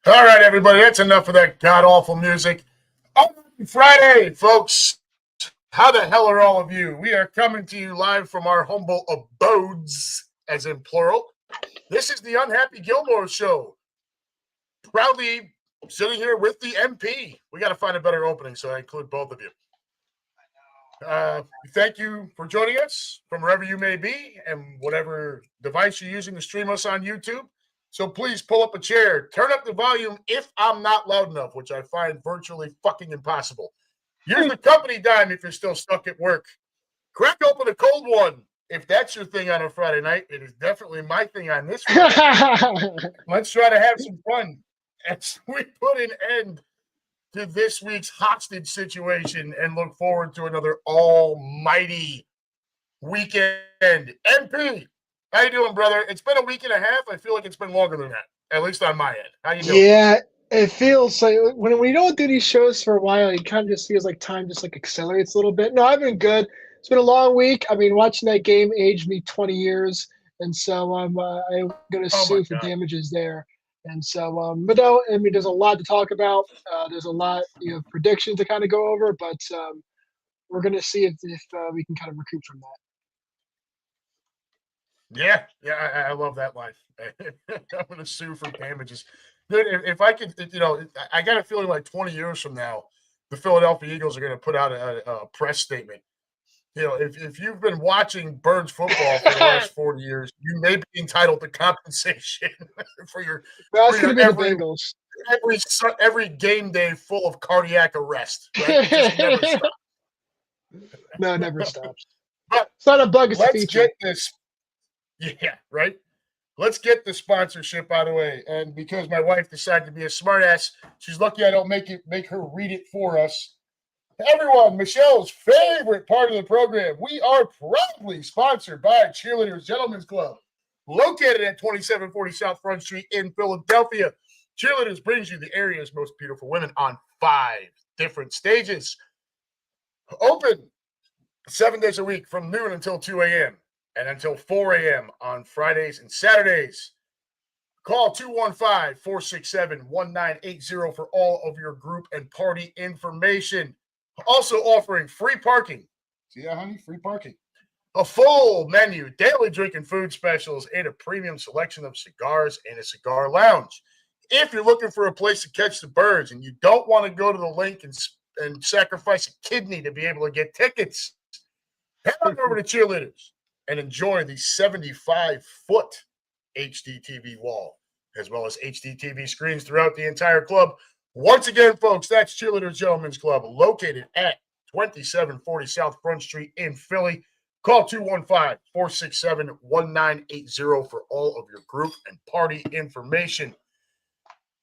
All right, everybody, that's enough of that god-awful music. Friday, folks. How the hell are all of you? We are coming to you live from our humble abodes, as in plural. This is the UnHappy Gilmore show. Proudly sitting here with the MP. We got to find a better opening, so I include both of you. Thank you for joining us from wherever you may be and whatever device you're using to stream us on YouTube. So please pull up a chair, turn up the volume if I'm not loud enough, which I find virtually fucking impossible. Use the company dime if you're still stuck at work. Crack open a cold one if that's your thing on a Friday night. It is definitely my thing on this Friday. Let's try to have some fun as we put an end to this week's hostage situation and look forward to another almighty weekend. MP, how you doing, brother? It's been a week and a half. I feel like it's been longer than that, at least on my end. How you doing? Yeah, it feels like when we don't do these shows for a while, it kind of just feels like time just like accelerates a little bit. No, I've been good. It's been a long week. I mean, watching that game aged me 20 years, and so I'm going to Oh my sue for God. damages there. And so, but no, I mean, there's a lot to talk about. There's a lot, predictions to kind of go over, but we're going to see if we can kind of recoup from that. Yeah, I love that line. I'm going to sue for damages. Dude, if I could, I got a feeling like 20 years from now, the Philadelphia Eagles are going to put out a press statement. If you've been watching Birds football for the last 40 years, you may be entitled to compensation for your That's going to be the every Bengals. every game day full of cardiac arrest. Right? It just never stops. No, it never stops. But It's not a bug; it's a let's feature. get this. Yeah, right. Let's get the sponsorship out of the way. And because my wife decided to be a smartass, she's lucky I don't make her read it for us. Everyone, Michelle's favorite part of the program. We are proudly sponsored by Cheerleaders Gentlemen's Club, located at 2740 South Front Street in Philadelphia. Cheerleaders brings you the area's most beautiful women on 5 different stages. Open 7 days a week from noon until 2 a.m. and until 4 a.m. on Fridays and Saturdays. Call 215-467-1980 for all of your group and party information. Also offering free parking. See that, honey? Free parking. A full menu, daily drink and food specials, and a premium selection of cigars and a cigar lounge. If you're looking for a place to catch the birds and you don't want to go to the link and sacrifice a kidney to be able to get tickets, head on over to Cheerleaders and enjoy the 75-foot HD TV wall, as well as HD TV screens throughout the entire club. Once again, folks, that's Cheerleaders Gentlemen's Club, located at 2740 South Front Street in Philly. Call 215-467-1980 for all of your group and party information.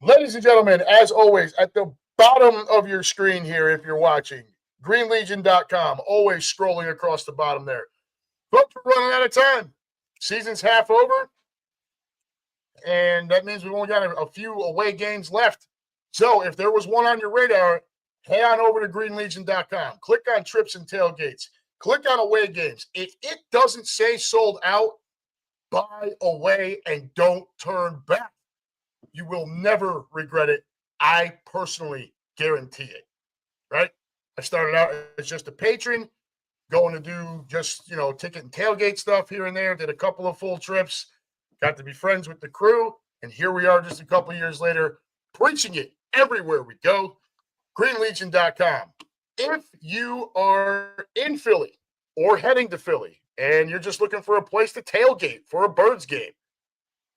Ladies and gentlemen, as always, at the bottom of your screen here, if you're watching, greenlegion.com, always scrolling across the bottom there. Folks, we're running out of time. Season's half over, and that means we've only got a few away games left. So if there was one on your radar, head on over to greenlegion.com. Click on trips and tailgates. Click on away games. If it doesn't say sold out, buy away and don't turn back. You will never regret it. I personally guarantee it, right? I started out as just a patron, going to do just, ticket and tailgate stuff here and there, did a couple of full trips, got to be friends with the crew, and here we are just a couple years later, preaching it everywhere we go. greenlegion.com. If you are in Philly or heading to Philly and you're just looking for a place to tailgate for a Birds game,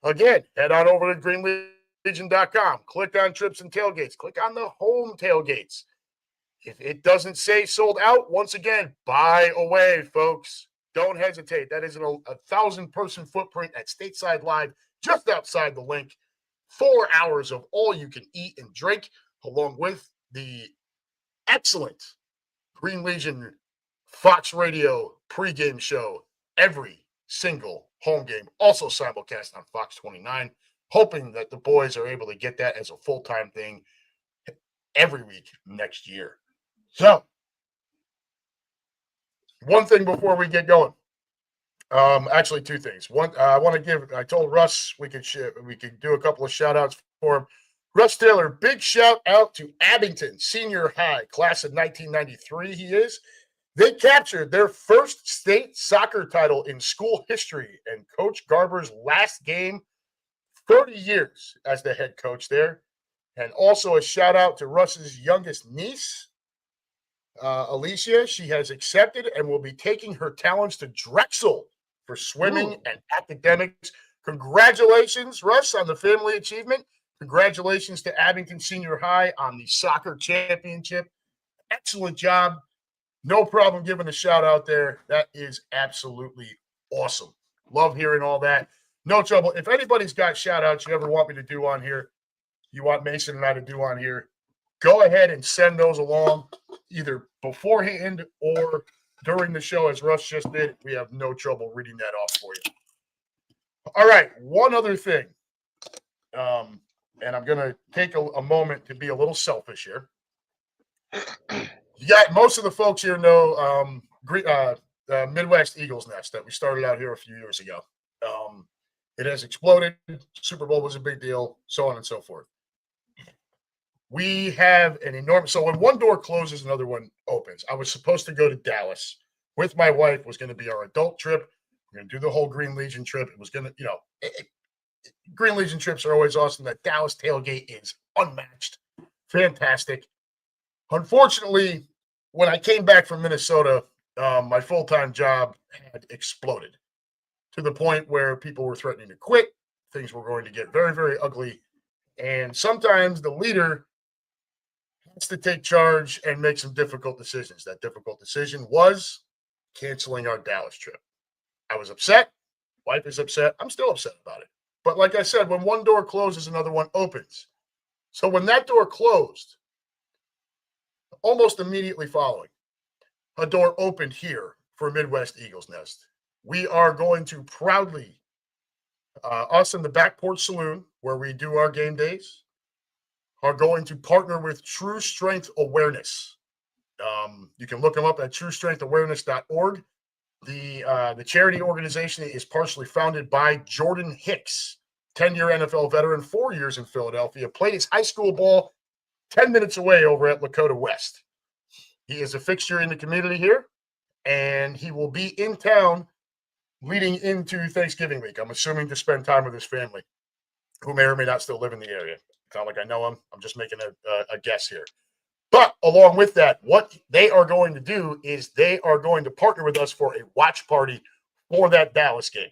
again, head on over to greenlegion.com. Click on trips and tailgates. Click on the home tailgates. If it doesn't say sold out, once again, buy away, folks. Don't hesitate. That is a 1,000-person footprint at Stateside Live, just outside the link. 4 hours of all you can eat and drink, along with the excellent Green Legion Fox Radio pregame show every single home game, also simulcast on Fox 29, hoping that the boys are able to get that as a full-time thing every week next year. So, one thing before we get going. Actually, 2 things. One, I told Russ we could do a couple of shout outs for him. Russ Taylor, big shout out to Abington Senior High, class of 1993 he is. They captured their first state soccer title in school history, and Coach Garber's last game, 30 years as the head coach there. And also a shout out to Russ's youngest niece, Alicia. She has accepted and will be taking her talents to Drexel for swimming and academics. Congratulations, Russ, on the family achievement. Congratulations to Abington Senior High on the soccer championship. Excellent job. No problem giving a shout out there. That is absolutely awesome. Love hearing all that. No trouble. If anybody's got shout outs you ever want me to do on here, you want Mason and I to do on here, go ahead and send those along either beforehand or during the show, as Russ just did. We have no trouble reading that off for you. All right. One other thing. And I'm going to take a moment to be a little selfish here. You got most of the folks here know Midwest Eagles Nest that we started out here a few years ago. It has exploded. Super Bowl was a big deal, so on and so forth. We have an enormous – so when one door closes, another one opens. I was supposed to go to Dallas with my wife. It was going to be our adult trip. We're going to do the whole Green Legion trip. It was going to, Green Legion trips are always awesome. That Dallas tailgate is unmatched. Fantastic. Unfortunately, when I came back from Minnesota, my full-time job had exploded to the point where people were threatening to quit. Things were going to get very, very ugly. And sometimes the leader has to take charge and make some difficult decisions. That difficult decision was canceling our Dallas trip. I was upset. Wife is upset. I'm still upset about it. But like I said, when one door closes, another one opens. So when that door closed, almost immediately following, a door opened here for Midwest Eagles Nest. We are going to proudly, us in the Back Porch Saloon, where we do our game days, are going to partner with True Strength Awareness. You can look them up at truestrengthawareness.org. The charity organization is partially founded by Jordan Hicks, 10-year NFL veteran, 4 years in Philadelphia, played his high school ball 10 minutes away over at Lakota West. He is a fixture in the community here, and he will be in town leading into Thanksgiving week. I'm assuming to spend time with his family, who may or may not still live in the area. It's not like I know him. I'm just making a guess here. But along with that, what they are going to do is they are going to partner with us for a watch party for that Dallas game.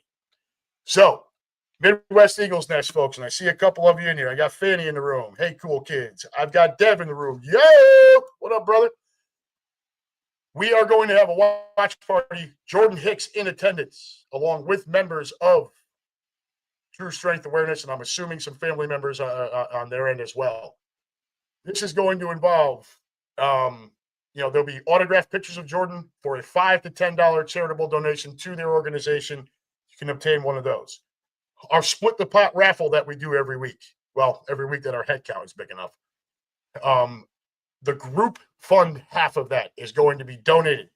So, Midwest Eagles Nest, folks, and I see a couple of you in here. I got Fanny in the room. Hey, cool kids. I've got Dev in the room. Yo! What up, brother? We are going to have a watch party. Jordan Hicks in attendance, along with members of True Strength Awareness, and I'm assuming some family members on their end as well. This is going to involve, there'll be autographed pictures of Jordan for a $5 to $10 charitable donation to their organization. You can obtain one of those. Our split the pot raffle that we do every week. Well, every week that our head count is big enough. The group fund half of that is going to be donated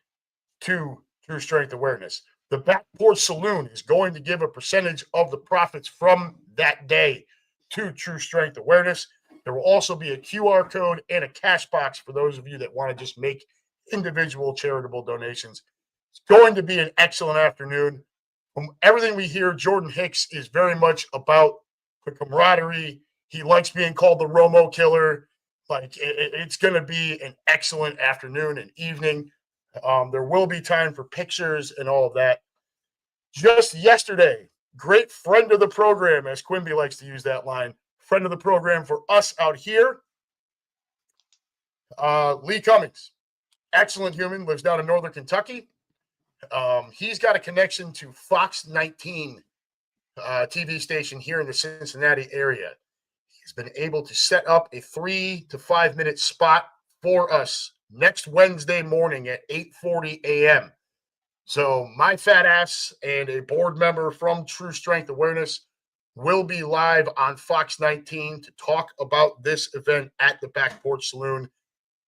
to True Strength Awareness. The Back Porch Saloon is going to give a percentage of the profits from that day to True Strength Awareness. There will also be a QR code and a cash box for those of you that want to just make individual charitable donations. It's going to be an excellent afternoon. From everything we hear, Jordan Hicks is very much about the camaraderie. He likes being called the Romo Killer. It's going to be an excellent afternoon and evening. There will be time for pictures and all of that. Just yesterday, great friend of the program, as Quimby likes to use that line, friend of the program for us out here, Lee Cummings. Excellent human, lives down in northern Kentucky. He's got a connection to Fox 19 TV station here in the Cincinnati area. He's been able to set up a 3 to 5 minute spot for us next Wednesday morning at 8:40 a.m. So my fat ass and a board member from True Strength Awareness will be live on Fox 19 to talk about this event at the Back Porch Saloon,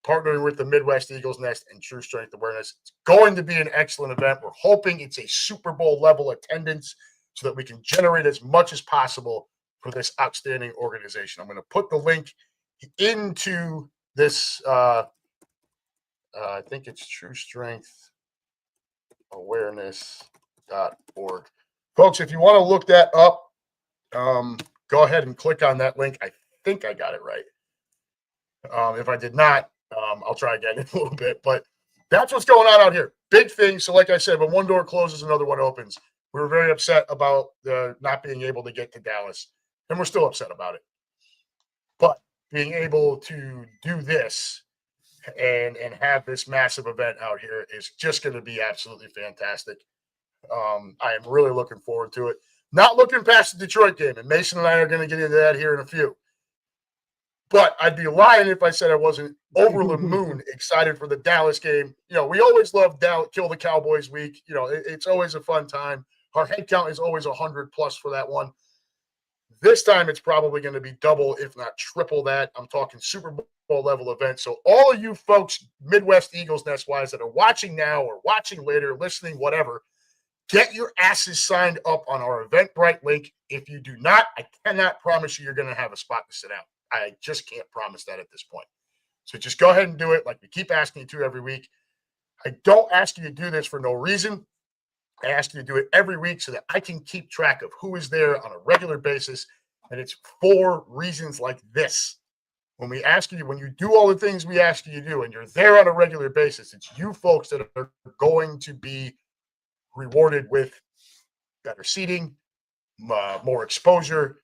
partnering with the Midwest Eagles Nest and True Strength Awareness. It's going to be an excellent event. We're hoping it's a Super Bowl level attendance so that we can generate as much as possible for this outstanding organization. I'm going to put the link into this. I think it's TrueStrengthAwareness.org. Folks, if you want to look that up, go ahead and click on that link. I think I got it right. If I did not, I'll try again in a little bit. But that's what's going on out here. Big thing. So like I said, when one door closes, another one opens. We were very upset about not being able to get to Dallas, and we're still upset about it. But being able to do this and have this massive event out here is just going to be absolutely fantastic. I am really looking forward to it. Not looking past the Detroit game, and Mason and I are going to get into that here in a few. But I'd be lying if I said I wasn't over the moon excited for the Dallas game. You know, we always love Kill the Cowboys week. You know, it's always a fun time. Our head count is always 100 plus for that one. This time it's probably going to be double, if not triple that. I'm talking Super Bowl level event. So all of you folks, Midwest Eagles Nest wise, that are watching now or watching later, listening, whatever, get your asses signed up on our Eventbrite link. If you do not, I cannot promise you're going to have a spot to sit down. I just can't promise that at this point. So just go ahead and do it like we keep asking you to every week. I don't ask you to do this for no reason. I ask you to do it every week so that I can keep track of who is there on a regular basis. And it's for reasons like this. When we ask you, when you do all the things we ask you to do and you're there on a regular basis, it's you folks that are going to be rewarded with better seating, more exposure.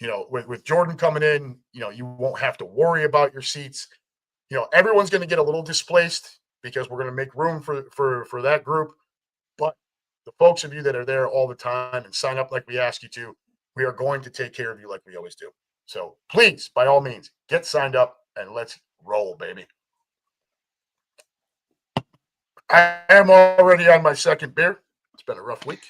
You know, with Jordan coming in, you know, you won't have to worry about your seats. You know, everyone's going to get a little displaced because we're going to make room for that group. But the folks of you that are there all the time and sign up like we ask you to, we are going to take care of you like we always do. So please, by all means, get signed up and let's roll, baby. I am already on my second beer. It's been a rough week.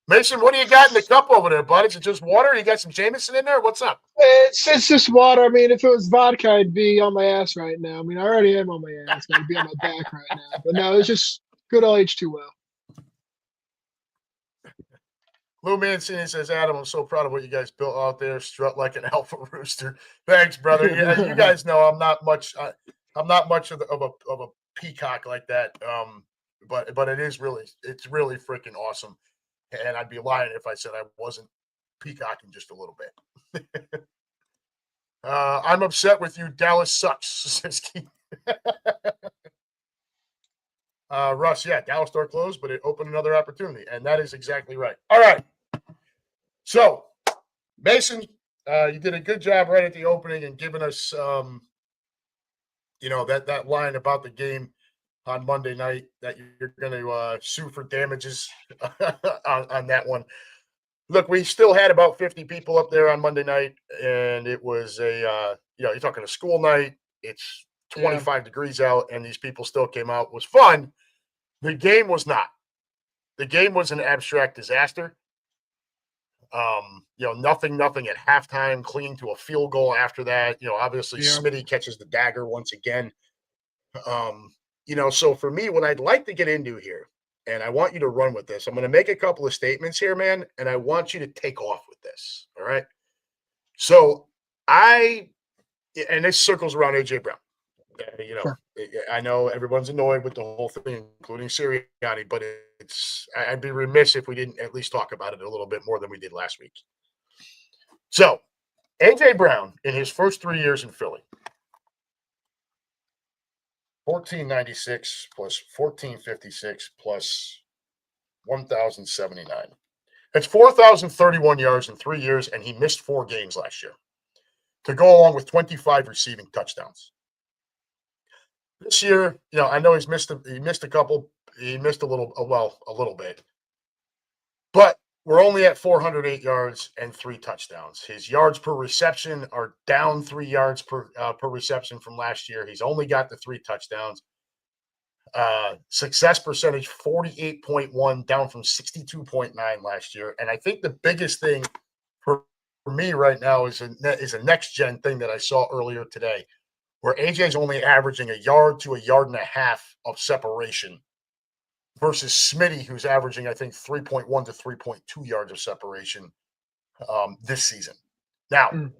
Mason, what do you got in the cup over there, bud? Is it just water? You got some Jameson in there? What's up? It's just water. I mean, if it was vodka, I'd be on my ass right now. I mean, I already am on my ass. I'd be on my back right now. But no, it's just good old H2O. Lou Mancini says, Adam, I'm so proud of what you guys built out there. Strut like an alpha rooster. Thanks, brother. Yeah, you guys know I'm not much of a peacock like that. But it's really freaking awesome. And I'd be lying if I said I wasn't peacocking just a little bit. I'm upset with you. Dallas sucks, says Keith. Russ, yeah, Dallas door closed, but it opened another opportunity. And that is exactly right. All right. So, Mason, you did a good job right at the opening and giving us, that line about the game on Monday night that you're going to sue for damages on that one. Look, we still had about 50 people up there on Monday night, and it was you're talking a school night. It's 25 degrees out, and these people still came out. It was fun. The game was not. The game was an abstract disaster. Nothing at halftime, clinging to a field goal after that. Obviously Smitty catches the dagger once again. So for me, what I'd like to get into here, and I want you to run with this, I'm going to make a couple of statements here, man, and I want you to take off with this. All right. So and this circles around AJ Brown. Sure. I know everyone's annoyed with the whole thing, including Sirianni, but I'd be remiss if we didn't at least talk about it a little bit more than we did last week. So, AJ Brown, in his first 3 years in Philly, 1496 plus 1456 plus 1079. That's 4,031 yards in 3 years, and he missed 4 games last year to go along with 25 receiving touchdowns. This year, I know he missed a couple. He missed a little bit. But we're only at 408 yards and 3 touchdowns. His yards per reception are down 3 yards per reception from last year. He's only got the 3 touchdowns. Success percentage 48.1, down from 62.9 last year. And I think the biggest thing for me right now is a next gen thing that I saw earlier today, where AJ's only averaging a yard to a yard and a half of separation versus Smitty, who's averaging, I think, 3.1 to 3.2 yards of separation this season. Now, Mm.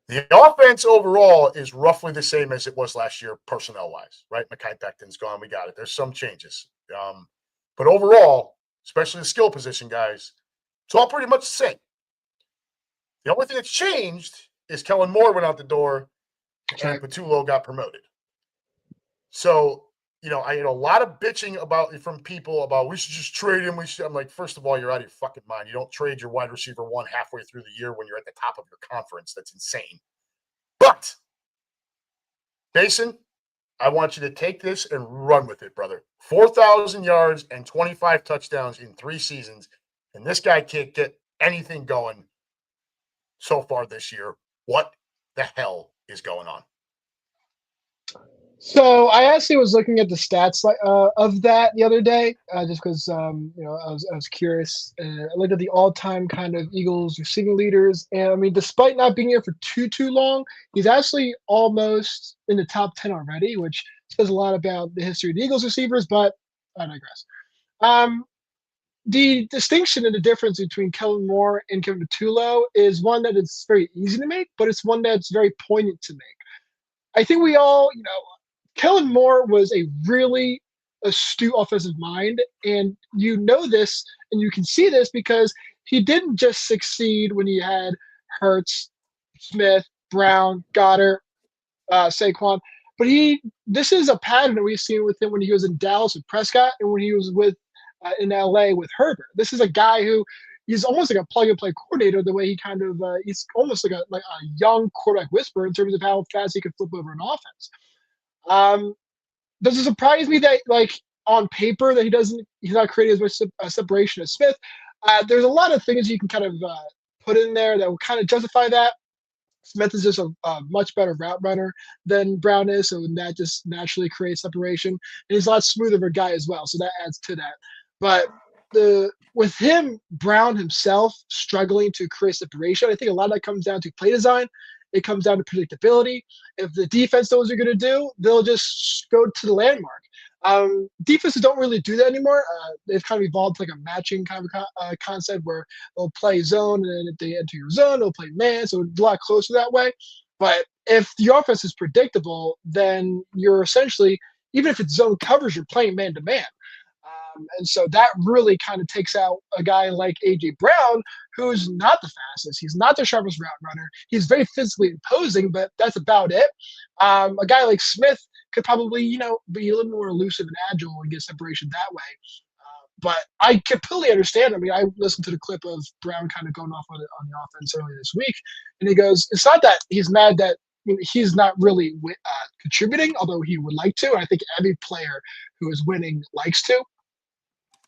the offense overall is roughly the same as it was last year, personnel-wise, right? Mekhi Becton's gone. We got it. There's some changes. But overall, especially the skill position guys, it's all pretty much the same. The only thing that's changed is Kellen Moore went out the door and Patullo got promoted. So, I had a lot of bitching from people about we should just trade him. I'm like, first of all, you're out of your fucking mind. You don't trade your wide receiver one halfway through the year when you're at the top of your conference. That's insane. But, Mason, I want you to take this and run with it, brother. 4,000 yards and 25 touchdowns in 3 seasons, and this guy can't get anything going so far this year. What the hell is going on? So I actually was looking at the stats of that the other day, just because I was curious. I looked at the all-time kind of Eagles receiving leaders, and I mean, despite not being here for too long, he's actually almost in the top 10 already, which says a lot about the history of the Eagles receivers. But I digress. The distinction and the difference between Kellen Moore and Kevin Patullo is one that it's very easy to make, but it's one that's very poignant to make. I think we all, Kellen Moore was a really astute offensive mind, and you know this, and you can see this because he didn't just succeed when he had Hurts, Smith, Brown, Goddard, Saquon, but this is a pattern that we've seen with him when he was in Dallas with Prescott and when he was in LA with Herbert. This is a guy who he's almost like a plug and play coordinator. The way he kind of he's almost like a young quarterback whisperer in terms of how fast he can flip over an offense. Does it surprise me that on paper that he's not creating as much separation as Smith? There's a lot of things you can kind of put in there that will kind of justify that. Smith is just a much better route runner than Brown is, so that just naturally creates separation. And he's a lot smoother of a guy as well, so that adds to that. But with him, Brown himself struggling to create separation, I think a lot of that comes down to play design. It comes down to predictability. If the defense knows what you're going to do, they'll just go to the landmark. Defenses don't really do that anymore. They've kind of evolved to like a matching kind of concept where they'll play zone, and then if they enter your zone, they'll play man. So it's a lot closer that way. But if the offense is predictable, then you're essentially, even if it's zone coverage, you're playing man to man. And so that really kind of takes out a guy like A.J. Brown, who's not the fastest. He's not the sharpest route runner. He's very physically imposing, but that's about it. A guy like Smith could probably, be a little more elusive and agile and get separation that way. But I completely understand. I mean, I listened to the clip of Brown kind of going off on the offense earlier this week, and he goes, it's not that he's mad that he's not really contributing, although he would like to. I think every player who is winning likes to.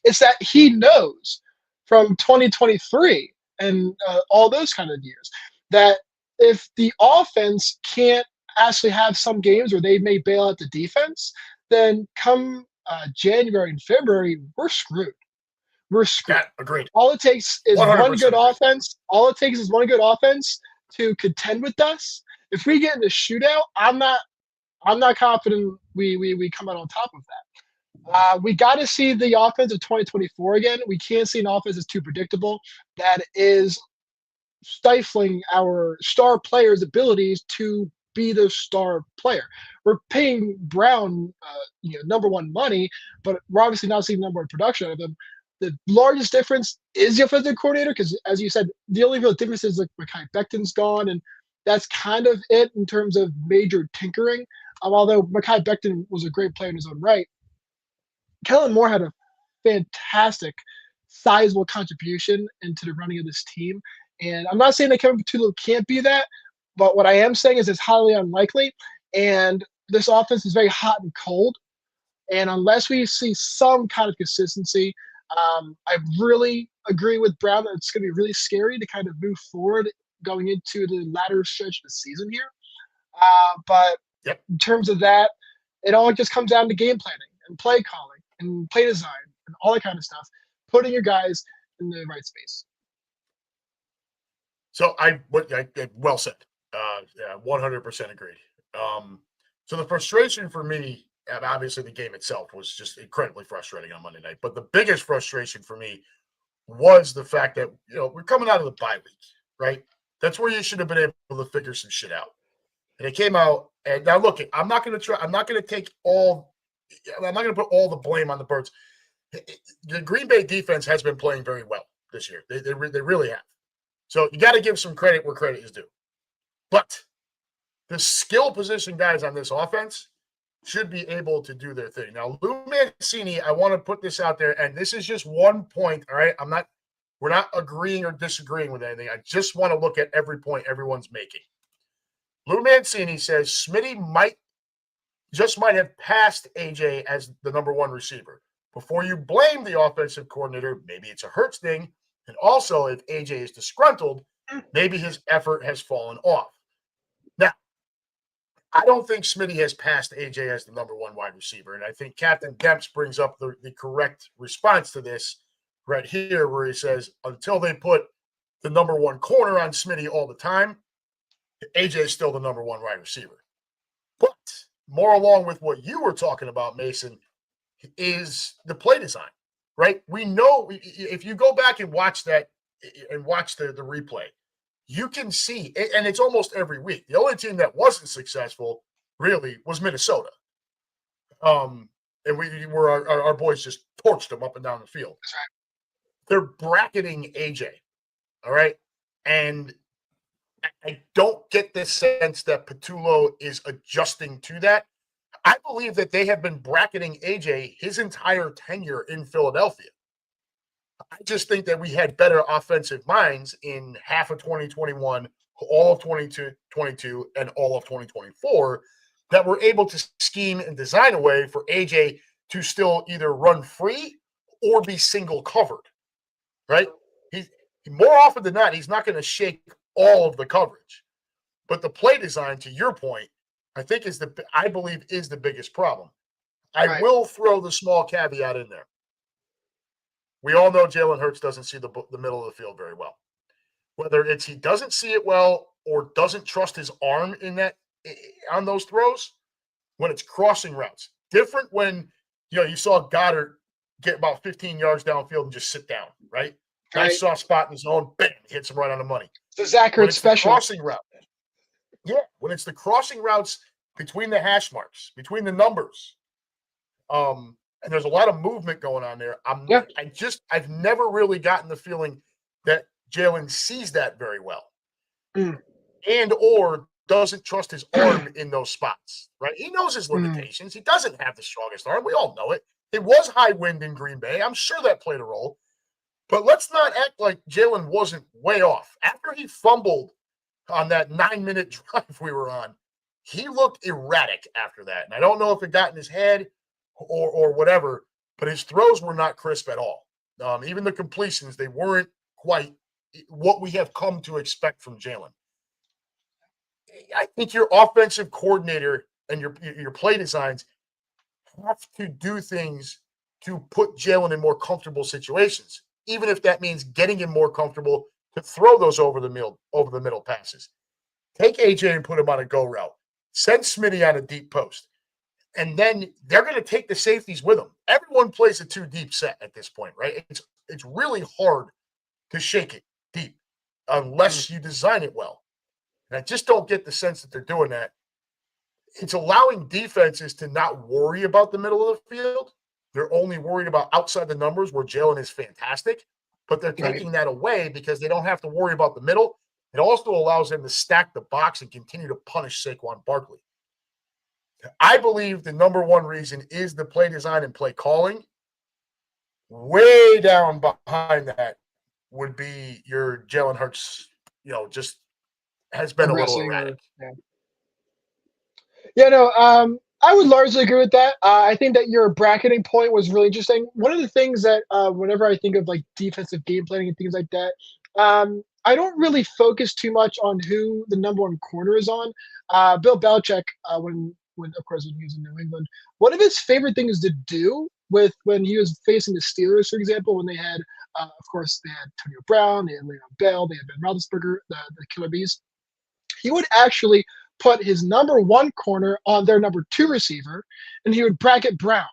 It's that he knows from 2023 and all those kind of years that if the offense can't actually have some games where they may bail out the defense, then come January and February, we're screwed. We're screwed. Yeah, agreed. All it takes is one good agreed. offense. All it takes is one good offense to contend with us. If we get in the shootout, I'm not confident we come out on top of that. We got to see the offense of 2024 again. We can't see an offense that's too predictable that is stifling our star players' abilities to be the star player. We're paying Brown, number one money, but we're obviously not seeing number one production out of him. The largest difference is the offensive coordinator because, as you said, the only real difference is like Mekhi Becton's gone, and that's kind of it in terms of major tinkering. Although Mekhi Becton was a great player in his own right, Kellen Moore had a fantastic, sizable contribution into the running of this team. And I'm not saying that Kevin Patullo can't be that, but what I am saying is it's highly unlikely. And this offense is very hot and cold. And unless we see some kind of consistency, I really agree with Brown that it's going to be really scary to kind of move forward going into the latter stretch of the season here. But in terms of that, it all just comes down to game planning and play calling and play design and all that kind of stuff, putting your guys in the right space. So well said. 100% agreed. So the frustration for me, and obviously the game itself was just incredibly frustrating on Monday night, but the biggest frustration for me was the fact that, we're coming out of the bye week, right? That's where you should have been able to figure some shit out. And it came out. And now look, I'm not going to put all the blame on the Birds. The Green Bay defense has been playing very well this year. They really have. So you got to give some credit where credit is due. But the skill position guys on this offense should be able to do their thing. Now, Lou Mancini, I want to put this out there, and this is just one point, all right? We're not agreeing or disagreeing with anything. I just want to look at every point everyone's making. Lou Mancini says Smitty might have passed AJ as the number one receiver. Before you blame the offensive coordinator, maybe it's a Hurts thing. And also, if AJ is disgruntled, maybe his effort has fallen off. Now, I don't think Smitty has passed AJ as the number one wide receiver. And I think Captain Demps brings up the correct response to this right here, where he says, until they put the number one corner on Smitty all the time, AJ is still the number one wide receiver. But more along with what you were talking about, Mason, is the play design, right? We know if you go back and watch that and watch the replay, you can see, and it's almost every week. The only team that wasn't successful really was Minnesota. And our boys just torched them up and down the field. That's right. They're bracketing AJ, all right? And I don't get the sense that Patullo is adjusting to that. I believe that they have been bracketing AJ his entire tenure in Philadelphia. I just think that we had better offensive minds in half of 2021, all of 2022, and all of 2024 that were able to scheme and design a way for AJ to still either run free or be single covered, right? He more often than not, he's not going to shake all of the coverage. But the play design, to your point, I believe is the biggest problem. I will throw the small caveat in there. We all know Jalen Hurts doesn't see the middle of the field very well. Whether it's he doesn't see it well or doesn't trust his arm on those throws, when it's crossing routes. Different when you saw Goddard get about 15 yards downfield and just sit down, right? Nice soft spot in his own, bam, hits him right on the money. The Zach Ertz special. Crossing route. Yeah, when it's the crossing routes between the hash marks, between the numbers, and there's a lot of movement going on there. I've never really gotten the feeling that Jalen sees that very well, and or doesn't trust his arm in those spots. Right? He knows his limitations. He doesn't have the strongest arm. We all know it. It was high wind in Green Bay. I'm sure that played a role. But let's not act like Jalen wasn't way off. After he fumbled on that 9-minute drive we were on, he looked erratic after that. And I don't know if it got in his head or whatever, but his throws were not crisp at all. Even the completions, they weren't quite what we have come to expect from Jalen. I think your offensive coordinator and your play designs have to do things to put Jalen in more comfortable situations, even if that means getting him more comfortable to throw those over the middle passes. Take AJ and put him on a go route. Send Smitty on a deep post. And then they're going to take the safeties with them. Everyone plays a 2-deep set at this point, right? It's really hard to shake it deep unless you design it well. And I just don't get the sense that they're doing that. It's allowing defenses to not worry about the middle of the field. They're only worried about outside the numbers where Jalen is fantastic, but they're taking that away because they don't have to worry about the middle. It also allows them to stack the box and continue to punish Saquon Barkley. I believe the number one reason is the play design and play calling. Way down behind that would be your Jalen Hurts, just has been a little erratic. I would largely agree with that. I think that your bracketing point was really interesting. One of the things that whenever I think of like defensive game planning and things like that, I don't really focus too much on who the number one corner is on. Bill Belichick, when of course when he was in New England, one of his favorite things to do when he was facing the Steelers, for example, when they had, of course, they had Antonio Brown, they had Le'Veon Bell, they had Ben Roethlisberger, the Killer Bees. He would actually put his number one corner on their number two receiver, and he would bracket Brown.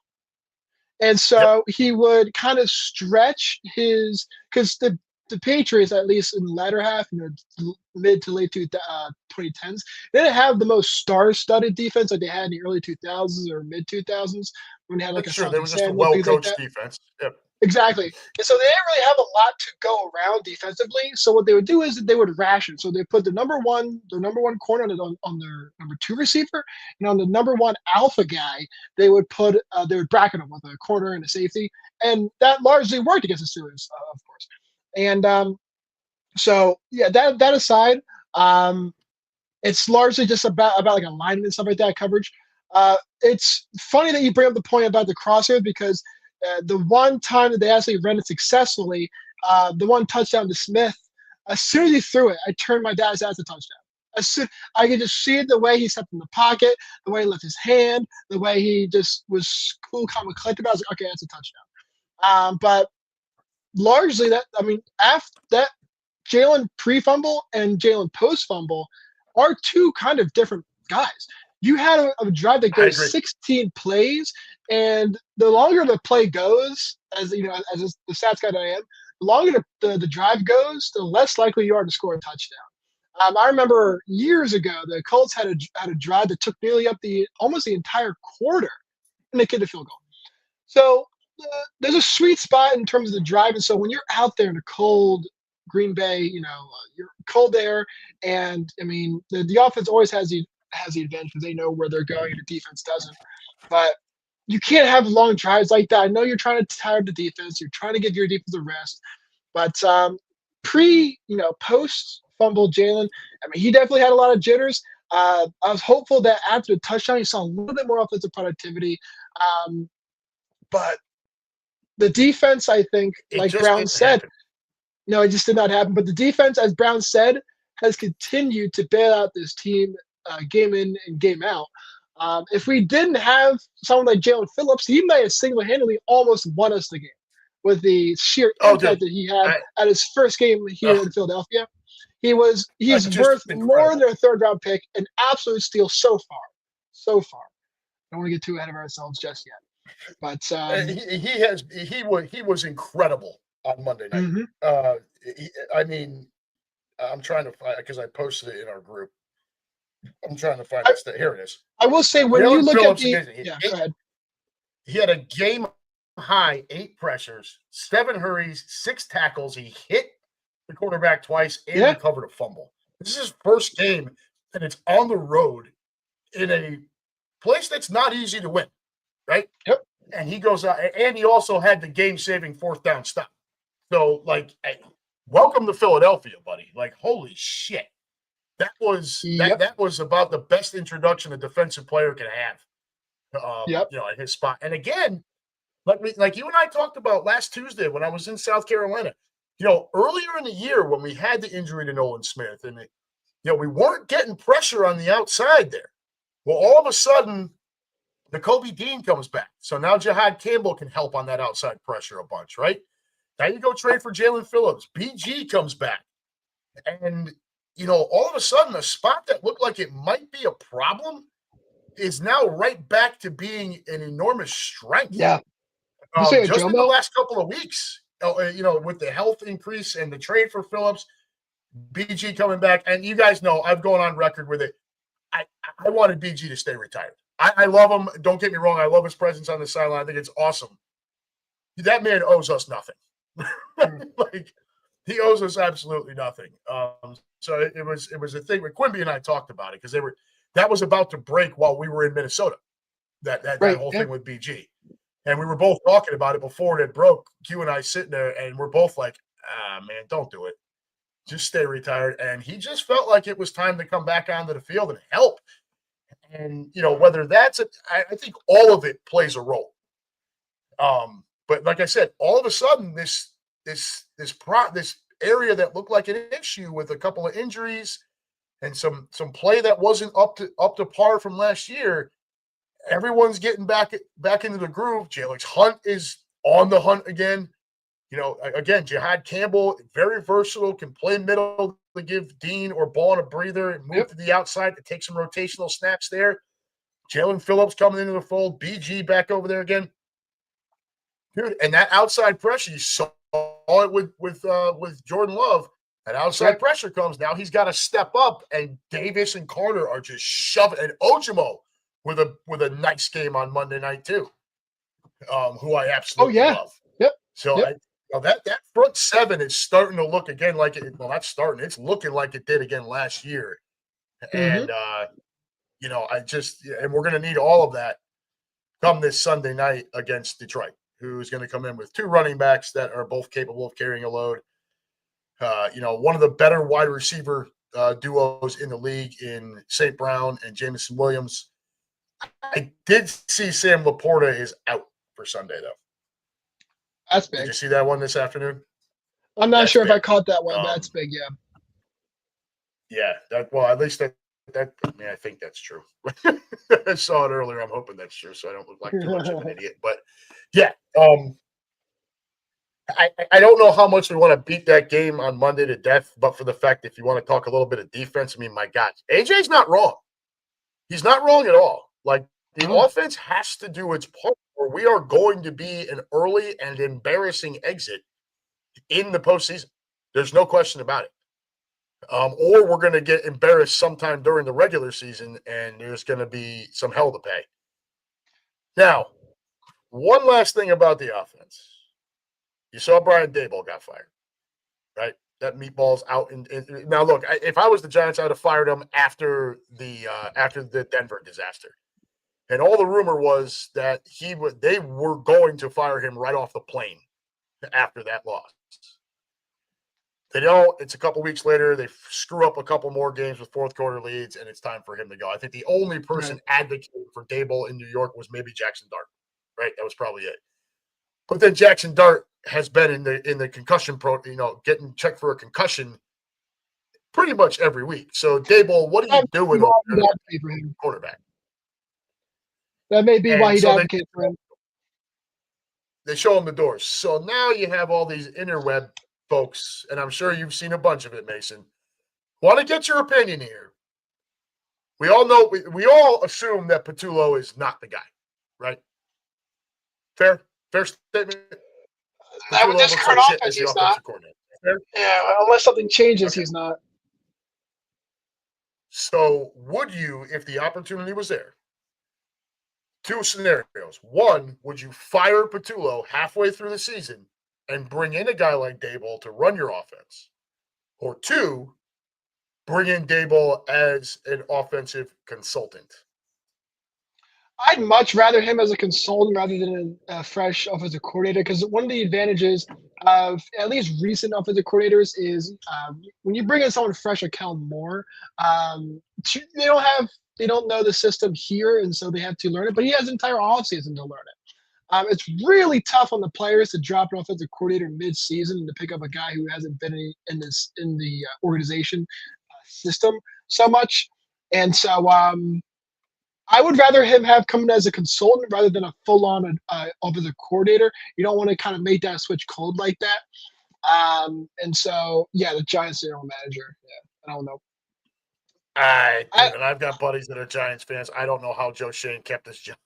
And so he would kind of stretch his because the Patriots, at least in the latter half, mid to late 2010s, they didn't have the most star-studded defense like they had in the early 2000s or mid 2000s when they had like That's a true. They Asante were just a Samuel, things like well-coached that. defense. Yep. Exactly. And so they didn't really have a lot to go around defensively. So what they would do is they would ration. So they put their number one corner on their number 2 receiver, and on the number 1 alpha guy, they would bracket him with a corner and a safety, and that largely worked against the Steelers, of course. And so yeah, that aside, it's largely just about like alignment and stuff like that, coverage. It's funny that you bring up the point about the crosshair because the one time that they actually ran it successfully, the one touchdown to Smith, as soon as he threw it, I turned my dad's ass a touchdown. As soon I could just see it, the way he stepped in the pocket, the way he left his hand, the way he just was cool, calm, and collected. I was like, okay, that's a touchdown. But largely, after that, Jalen pre-fumble and Jalen post-fumble are 2 kind of different guys. You had a drive that goes 16 plays, and the longer the play goes, as you know, as the stats guy that I am, the longer the drive goes, the less likely you are to score a touchdown. I remember years ago, the Colts had a drive that took nearly up almost the entire quarter, and they kicked a field goal. So there's a sweet spot in terms of the drive, and so when you're out there in a cold Green Bay, you're cold air, and I mean the offense always has the advantage because they know where they're going, and the defense doesn't. But you can't have long drives like that. I know you're trying to tire the defense, you're trying to give your defense a rest, but post fumble Jalen, I mean he definitely had a lot of jitters. I was hopeful that after the touchdown, you saw a little bit more offensive productivity, but the defense, I think, like Brown said. No, it just did not happen. But the defense, as Brown said, has continued to bail out this team game in and game out. If we didn't have someone like Jalen Phillips, he might have single-handedly almost won us the game with the sheer impact that he had at his first game here in Philadelphia. He's worth more than a third-round pick, an absolute steal so far. So far. I don't want to get too ahead of ourselves just yet. But he was incredible on Monday night. Mm-hmm. I'm trying to find because I posted it in our group. I'm trying to find this. Here it is. I will say when you look at the go ahead. He had a game high 8 pressures, 7 hurries, 6 tackles. He hit the quarterback twice and recovered a fumble. This is his first game, and it's on the road in a place that's not easy to win, right? Yep. And he goes out, and he also had the game-saving 4th down stop. So, welcome to Philadelphia, buddy. Holy shit. That was that was about the best introduction a defensive player can have. At his spot. And again, like you and I talked about last Tuesday when I was in South Carolina, earlier in the year when we had the injury to Nolan Smith, and we weren't getting pressure on the outside there. Well, all of a sudden, the Kobe Dean comes back. So now Jihad Campbell can help on that outside pressure a bunch, right? Now you go trade for Jalen Phillips. BG comes back. And, all of a sudden, a spot that looked like it might be a problem is now right back to being an enormous strength. Yeah. Just in the last couple of weeks, with the health increase and the trade for Phillips, BG coming back. And you guys know I've gone on record with it. I wanted BG to stay retired. I love him. Don't get me wrong. I love his presence on the sideline. I think it's awesome. That man owes us nothing. He owes us absolutely nothing. So it was a thing. Quimby and I talked about it because that was about to break while we were in Minnesota. That whole thing with BG, and we were both talking about it before it broke. Q and I sitting there, and we're both like, man, don't do it. Just stay retired. And he just felt like it was time to come back onto the field and help. And, whether that's I think all of it plays a role. But like I said, all of a sudden, this area that looked like an issue with a couple of injuries and some play that wasn't up to par from last year, everyone's getting back into the groove. Jalen Hunt is on the hunt again. Again, Jihad Campbell, very versatile, can play middle to give Dean or Ball a breather and move to the outside to take some rotational snaps there. Jalen Phillips coming into the fold, BG back over there again. Dude, and that outside pressure, you saw it with Jordan Love. That outside pressure comes. Now he's got to step up, and Davis and Carter are just shoving. And Ojimo with a nice game on Monday night too, who I absolutely love. Yep. So that front seven is starting to look again like it. Well, not starting. It's looking like it did again last year. And and we're going to need all of that come this Sunday night against Detroit, who's going to come in with two running backs that are both capable of carrying a load. One of the better wide receiver duos in the league in St. Brown and Jamison Williams. I did see Sam Laporta is out for Sunday, though. That's big. Did you see that one this afternoon? I'm not sure if I caught that one, but that's big, yeah. Yeah, at least that I think that's true. I saw it earlier. I'm hoping that's true, so I don't look like too much of an idiot. But yeah, I don't know how much we want to beat that game on Monday to death, but for the fact, if you want to talk a little bit of defense, I mean, my God, AJ's not wrong. He's not wrong at all. Like, the offense has to do its part, or we are going to be an early and embarrassing exit in the postseason. There's no question about it. Or we're going to get embarrassed sometime during the regular season, and there's going to be some hell to pay. Now, one last thing about the offense. You saw Brian Daboll got fired, right? That meatball's out. Now, look, if I was the Giants, I'd have fired him after the Denver disaster. And all the rumor was that they were going to fire him right off the plane after that loss. They don't. It's a couple weeks later. They screw up a couple more games with fourth quarter leads, and it's time for him to go. I think the only person advocating for Daboll in New York was maybe Jackson Dart, right? That was probably it. But then Jackson Dart has been in the concussion getting checked for a concussion pretty much every week. So Daboll, what are you doing over there, quarterback? That may be why he'd advocate for him. They show him the doors. So now you have all these interweb folks, and I'm sure you've seen a bunch of it, Mason. Want to get your opinion here. We all know, we all assume that Patullo is not the guy, right? Fair statement? That with this current offense, he's not. Yeah, unless something changes, he's not. So would you, if the opportunity was there, two scenarios. One, would you fire Patullo halfway through the season and bring in a guy like Daboll to run your offense? Or two, bring in Daboll as an offensive consultant? I'd much rather him as a consultant rather than a fresh offensive coordinator, because one of the advantages of at least recent offensive coordinators is when you bring in someone fresh like Kellen Moore, they don't know the system here, and so they have to learn it. But he has an entire offseason to learn it. It's really tough on the players to drop an offensive coordinator mid-season and to pick up a guy who hasn't been in the organization system so much, and so I would rather him have come in as a consultant rather than a full-on offensive coordinator. You don't want to kind of make that switch cold like that. And so, yeah, the Giants general manager. Yeah, I don't know. And I've got buddies that are Giants fans. I don't know how Joe Shane kept this job.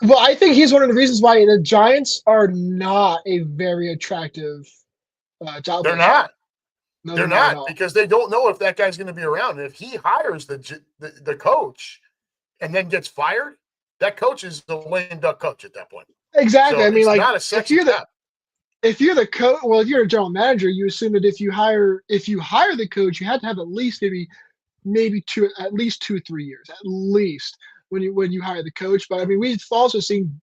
Well, I think he's one of the reasons why the Giants are not a very attractive job. They're not. No, they're not, because they don't know if that guy's going to be around. And if he hires the coach and then gets fired, that coach is the lame duck coach at that point. Exactly. So I mean, like, if you're the coach, well, if you're a general manager, you assume that if you hire the coach, you have to have at least maybe at least 2 or 3 years, at least when you hire the coach. But I mean, we've also seen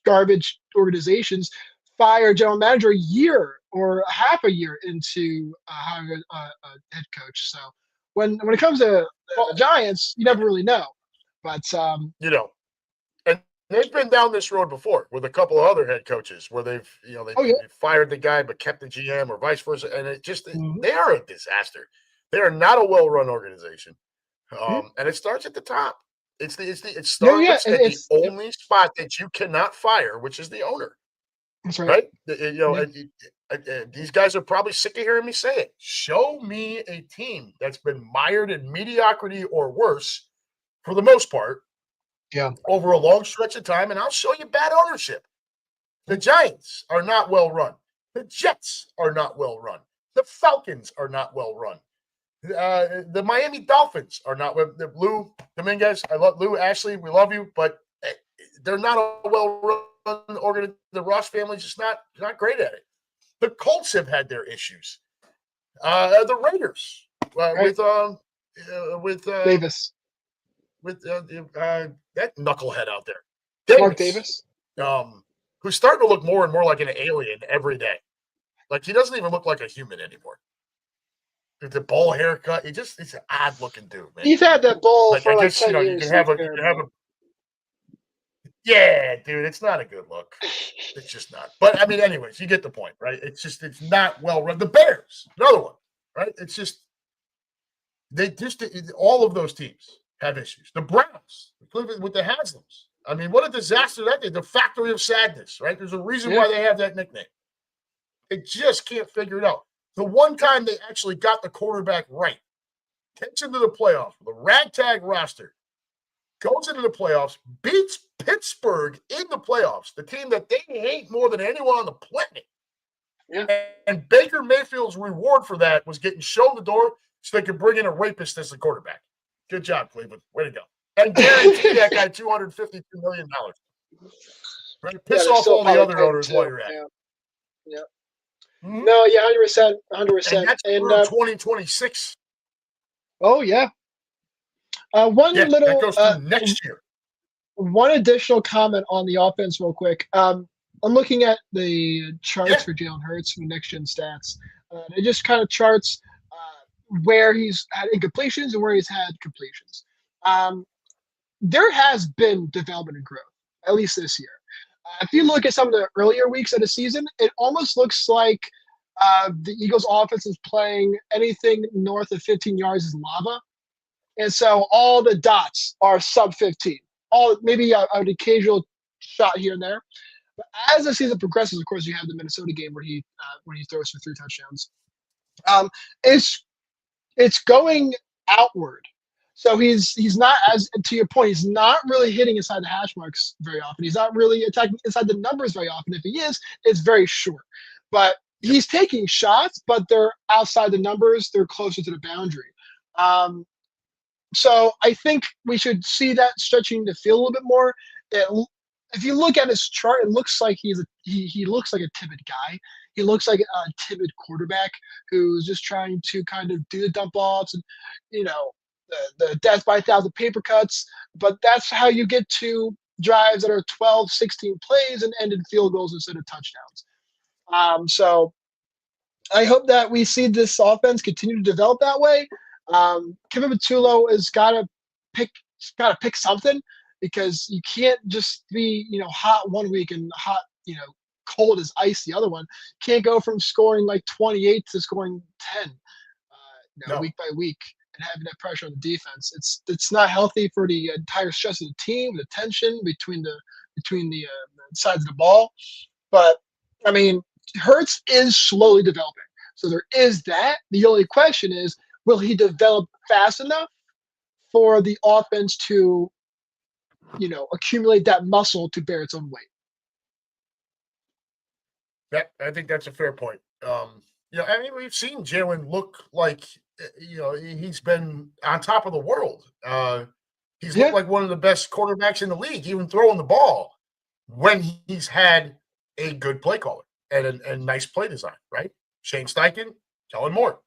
garbage organizations fire a general manager a year or half a year into hiring a head coach. So when it comes to the Giants, you never really know. But and they've been down this road before with a couple of other head coaches where they've fired the guy but kept the GM or vice versa, and it just they are a disaster. They are not a well-run organization, and it starts at the top. It starts at the only spot that you cannot fire, which is the owner. That's right. These guys are probably sick of hearing me say it. Show me a team that's been mired in mediocrity or worse, for the most part, over a long stretch of time, and I'll show you bad ownership. The Giants are not well run. The Jets are not well run. The Falcons are not well run. The Miami Dolphins are not. Lou Dominguez, I love Lou Ashley. We love you, but they're not a well-run organization. The Ross family's just not great at it. The Colts have had their issues. The Raiders Right. with Davis. with that knucklehead out there, Mark Davis. Who's starting to look more and more like an alien every day. Like he doesn't even look like a human anymore. The bowl haircut, it's an odd looking dude, man. He's had that bowl for like 10 you years. can have a yeah, dude, it's not a good look. It's just not. But I mean, anyways, you get the point, right? It's not well run. The Bears, another one, right? It's just all of those teams have issues. The Browns, with the Haslams. I mean, what a disaster that is. The factory of sadness, right? There's a reason why they have that nickname. They just can't figure it out. The one time they actually got the quarterback right, gets into the playoffs with a ragtag roster, goes into the playoffs, beats Pittsburgh in the playoffs, the team that they hate more than anyone on the planet. Yeah. And Baker Mayfield's reward for that was getting shown the door so they could bring in a rapist as the quarterback. Good job, Cleveland. Way to go. And guarantee that guy $252 million. Right? Piss off all the other owners while you're at it. Yeah. Mm-hmm. No, yeah, 100%. 100%. And that's through 2026. Oh, yeah. That goes through next year. One additional comment on the offense real quick. I'm looking at the charts for Jalen Hurts from Next Gen Stats. It just kind of charts where he's had incompletions and where he's had completions. There has been development and growth, at least this year. If you look at some of the earlier weeks of the season, it almost looks like the Eagles' offense is playing anything north of 15 yards is lava. And so all the dots are sub 15. Maybe an occasional shot here and there. But as the season progresses, of course, you have the Minnesota game where he throws for 3 touchdowns. It's going outward. So he's not, as to your point, he's not really hitting inside the hash marks very often. He's not really attacking inside the numbers very often. If he is, it's very short. But he's taking shots, but they're outside the numbers. They're closer to the boundary. So I think we should see that stretching the field a little bit more. If you look at his chart, it looks like he looks like a timid guy. He looks like a timid quarterback who's just trying to kind of do the dump offs and, the death by 1,000 paper cuts. But that's how you get to drives that are 12, 16 plays and end in field goals instead of touchdowns. So I hope that we see this offense continue to develop that way. Kevin Patullo has got to pick something, because you can't just be, hot one week and hot, cold as ice the other one. Can't go from scoring like 28 to scoring 10, week by week, and having that pressure on the defense. It's not healthy for the entire stress of the team, the tension between the sides of the ball. But I mean, Hurts is slowly developing, so there is that. The only question is, will he develop fast enough for the offense to, accumulate that muscle to bear its own weight? Yeah, I think that's a fair point. We've seen Jalen look like, he's been on top of the world. He's looked like one of the best quarterbacks in the league, even throwing the ball, when he's had a good play caller and nice play design, right? Shane Steichen, Kellen Moore.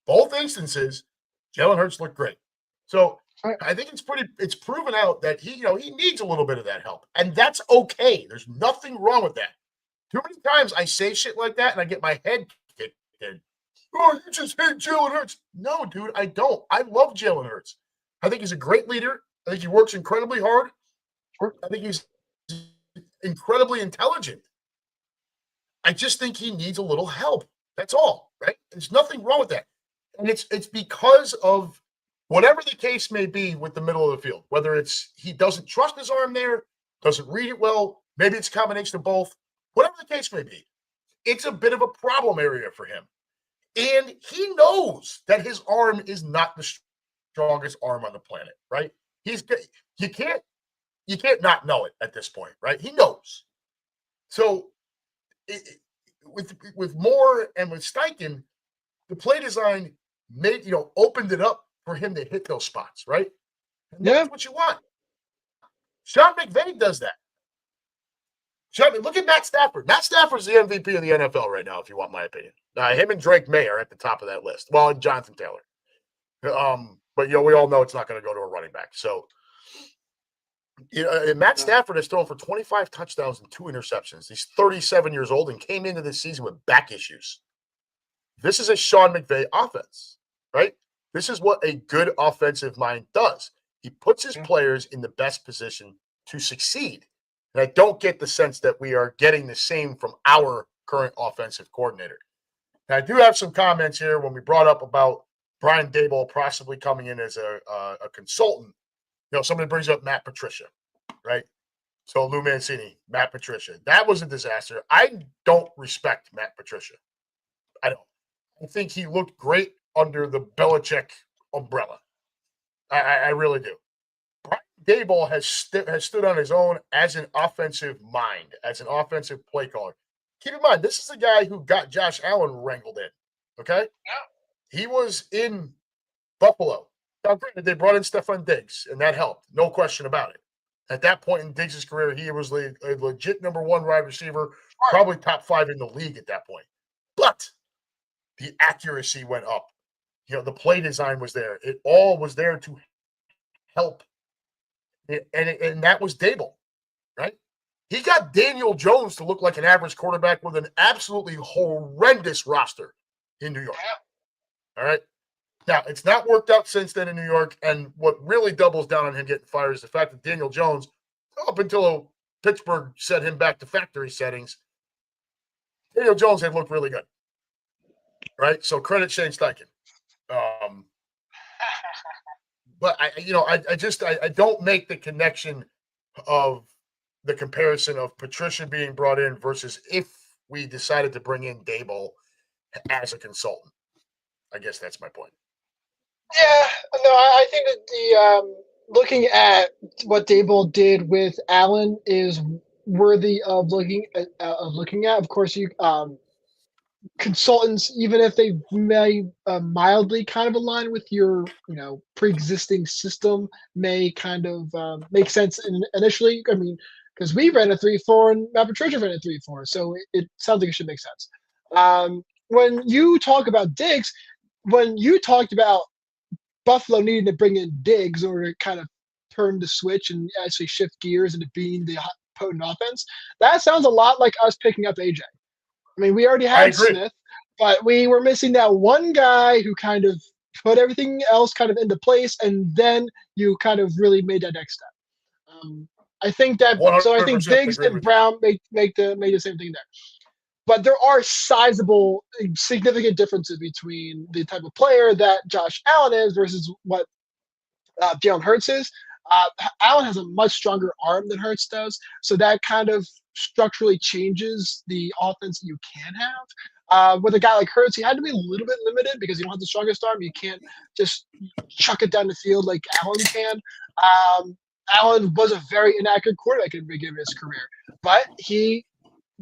Both instances, Jalen Hurts looked great. So I think it's proven out that he needs a little bit of that help. And that's okay. There's nothing wrong with that. Too many times I say shit like that and I get my head kicked in. Oh, you just hate Jalen Hurts. No, dude, I don't. I love Jalen Hurts. I think he's a great leader. I think he works incredibly hard. I think he's incredibly intelligent. I just think he needs a little help. That's all, right? There's nothing wrong with that. And it's because of whatever the case may be with the middle of the field, whether it's he doesn't trust his arm there, doesn't read it well, maybe it's a combination of both, whatever the case may be, it's a bit of a problem area for him. And he knows that his arm is not the strongest arm on the planet, right? You can't not know it at this point, right? He knows. So with Moore and with Steichen, the play design opened it up for him to hit those spots, right? And that's what you want. Sean McVay does that. Look at Matt Stafford. Matt Stafford's the MVP of the NFL right now, if you want my opinion. Him and Drake May are at the top of that list. Well, and Jonathan Taylor. But we all know it's not going to go to a running back. So Matt Stafford has thrown for 25 touchdowns and 2 interceptions. He's 37 years old and came into this season with back issues. This is a Sean McVay offense, right? This is what a good offensive mind does. He puts his players in the best position to succeed. And I don't get the sense that we are getting the same from our current offensive coordinator. Now, I do have some comments here when we brought up about Brian Daboll possibly coming in as a consultant. Somebody brings up Matt Patricia, right? So Lou Mancini, Matt Patricia. That was a disaster. I don't respect Matt Patricia. I don't. I think he looked great under the Belichick umbrella. I really do. Brian Daboll has stood on his own as an offensive mind, as an offensive play caller. Keep in mind, this is the guy who got Josh Allen wrangled in, okay? Yeah. He was in Buffalo. Now, granted, they brought in Stephon Diggs, and that helped. No question about it. At that point in Diggs' career, he was a legit number 1 wide receiver, probably top 5 in the league at that point. But the accuracy went up. The play design was there. It all was there to help. And that was Daboll, right? He got Daniel Jones to look like an average quarterback with an absolutely horrendous roster in New York. All right? Now, it's not worked out since then in New York, and what really doubles down on him getting fired is the fact that Daniel Jones, up until Pittsburgh set him back to factory settings, Daniel Jones had looked really good, right? So credit Shane Steichen. But I don't make the connection of the comparison of Patricia being brought in versus if we decided to bring in Daboll as a consultant. I guess that's my point. Yeah, no, I think that the looking at what Daboll did with Allen is worthy of looking at. Of course, you consultants, even if they may mildly kind of align with your pre-existing system, may kind of make sense initially. I mean, because we ran a 3-4 and Matt Patricia ran a 3-4, so it sounds like it should make sense. When you talk about Diggs, when you talked about Buffalo needing to bring in Diggs in order to kind of turn the switch and actually shift gears into being the potent offense, that sounds a lot like us picking up AJ. I mean, we already had Smith, but we were missing that one guy who kind of put everything else kind of into place, and then you kind of really made that next step. I think Diggs and Brown made the same thing there. But there are sizable, significant differences between the type of player that Josh Allen is versus what Jalen Hurts is. Allen has a much stronger arm than Hurts does, so that kind of structurally changes the offense that you can have. With a guy like Hurts, he had to be a little bit limited because you don't have the strongest arm. You can't just chuck it down the field like Allen can. Allen was a very inaccurate quarterback at the beginning of his career, but he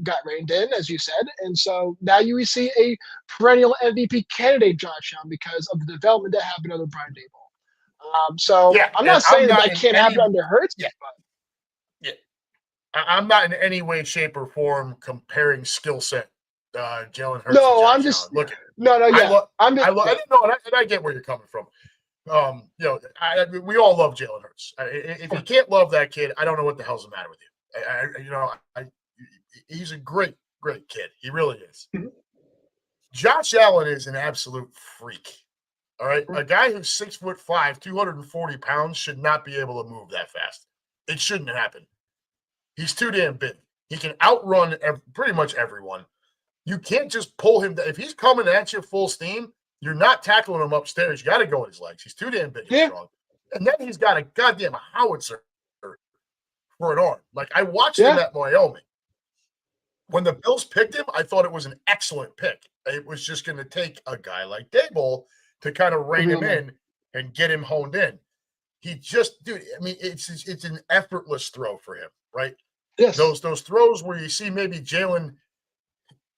got reined in, as you said, and so now you see a perennial MVP candidate, Josh Allen, because of the development that happened under Brian Daboll. I'm not saying that can't happen under Hurts. I'm not in any way, shape, or form comparing skill set. Jalen Hurts. No, I'm just look. I didn't know, and I get where you're coming from. We all love Jalen Hurts. If you can't love that kid, I don't know what the hell's the matter with you. He's a great, great kid. He really is. Mm-hmm. Josh Allen is an absolute freak. All right. A guy who's 6'5", 240 pounds should not be able to move that fast. It shouldn't happen. He's too damn big. He can outrun pretty much everyone. You can't just pull him. If he's coming at you full steam, you're not tackling him upstairs. You got to go with his legs. He's too damn big and strong. And then he's got a goddamn howitzer for an arm. Like, I watched him at Wyoming. When the Bills picked him, I thought it was an excellent pick. It was just going to take a guy like Daboll to kind of rein him in and get him honed in. He just, dude, I mean, it's an effortless throw for him, right? Yes. Those throws where you see maybe Jalen,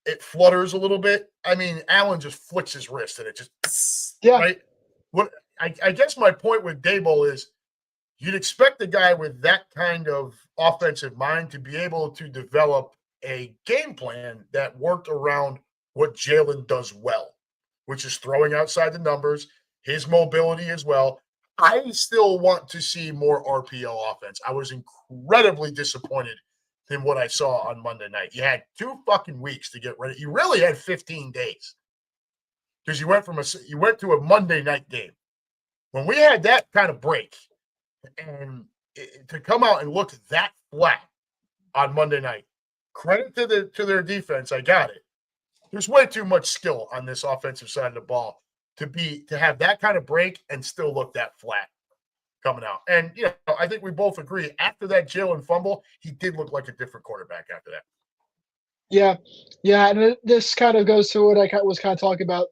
it flutters a little bit. I mean, Allen just flicks his wrist and it just Yeah. right. What I guess my point with Daboll is you'd expect a guy with that kind of offensive mind to be able to develop a game plan that worked around what Jalen does well, which is throwing outside the numbers, his mobility as well. I still want to see more RPO offense. I was incredibly disappointed in what I saw on Monday night. You had 2 fucking weeks to get ready. You really had 15 days because you went to a Monday night game. When we had that kind of break, and to come out and look that flat on Monday night, credit to their defense. I got it. There's way too much skill on this offensive side of the ball to have that kind of break and still look that flat coming out. And I think we both agree after that Jalen fumble, he did look like a different quarterback after that. Yeah, yeah, and this kind of goes to what I was kind of talking about,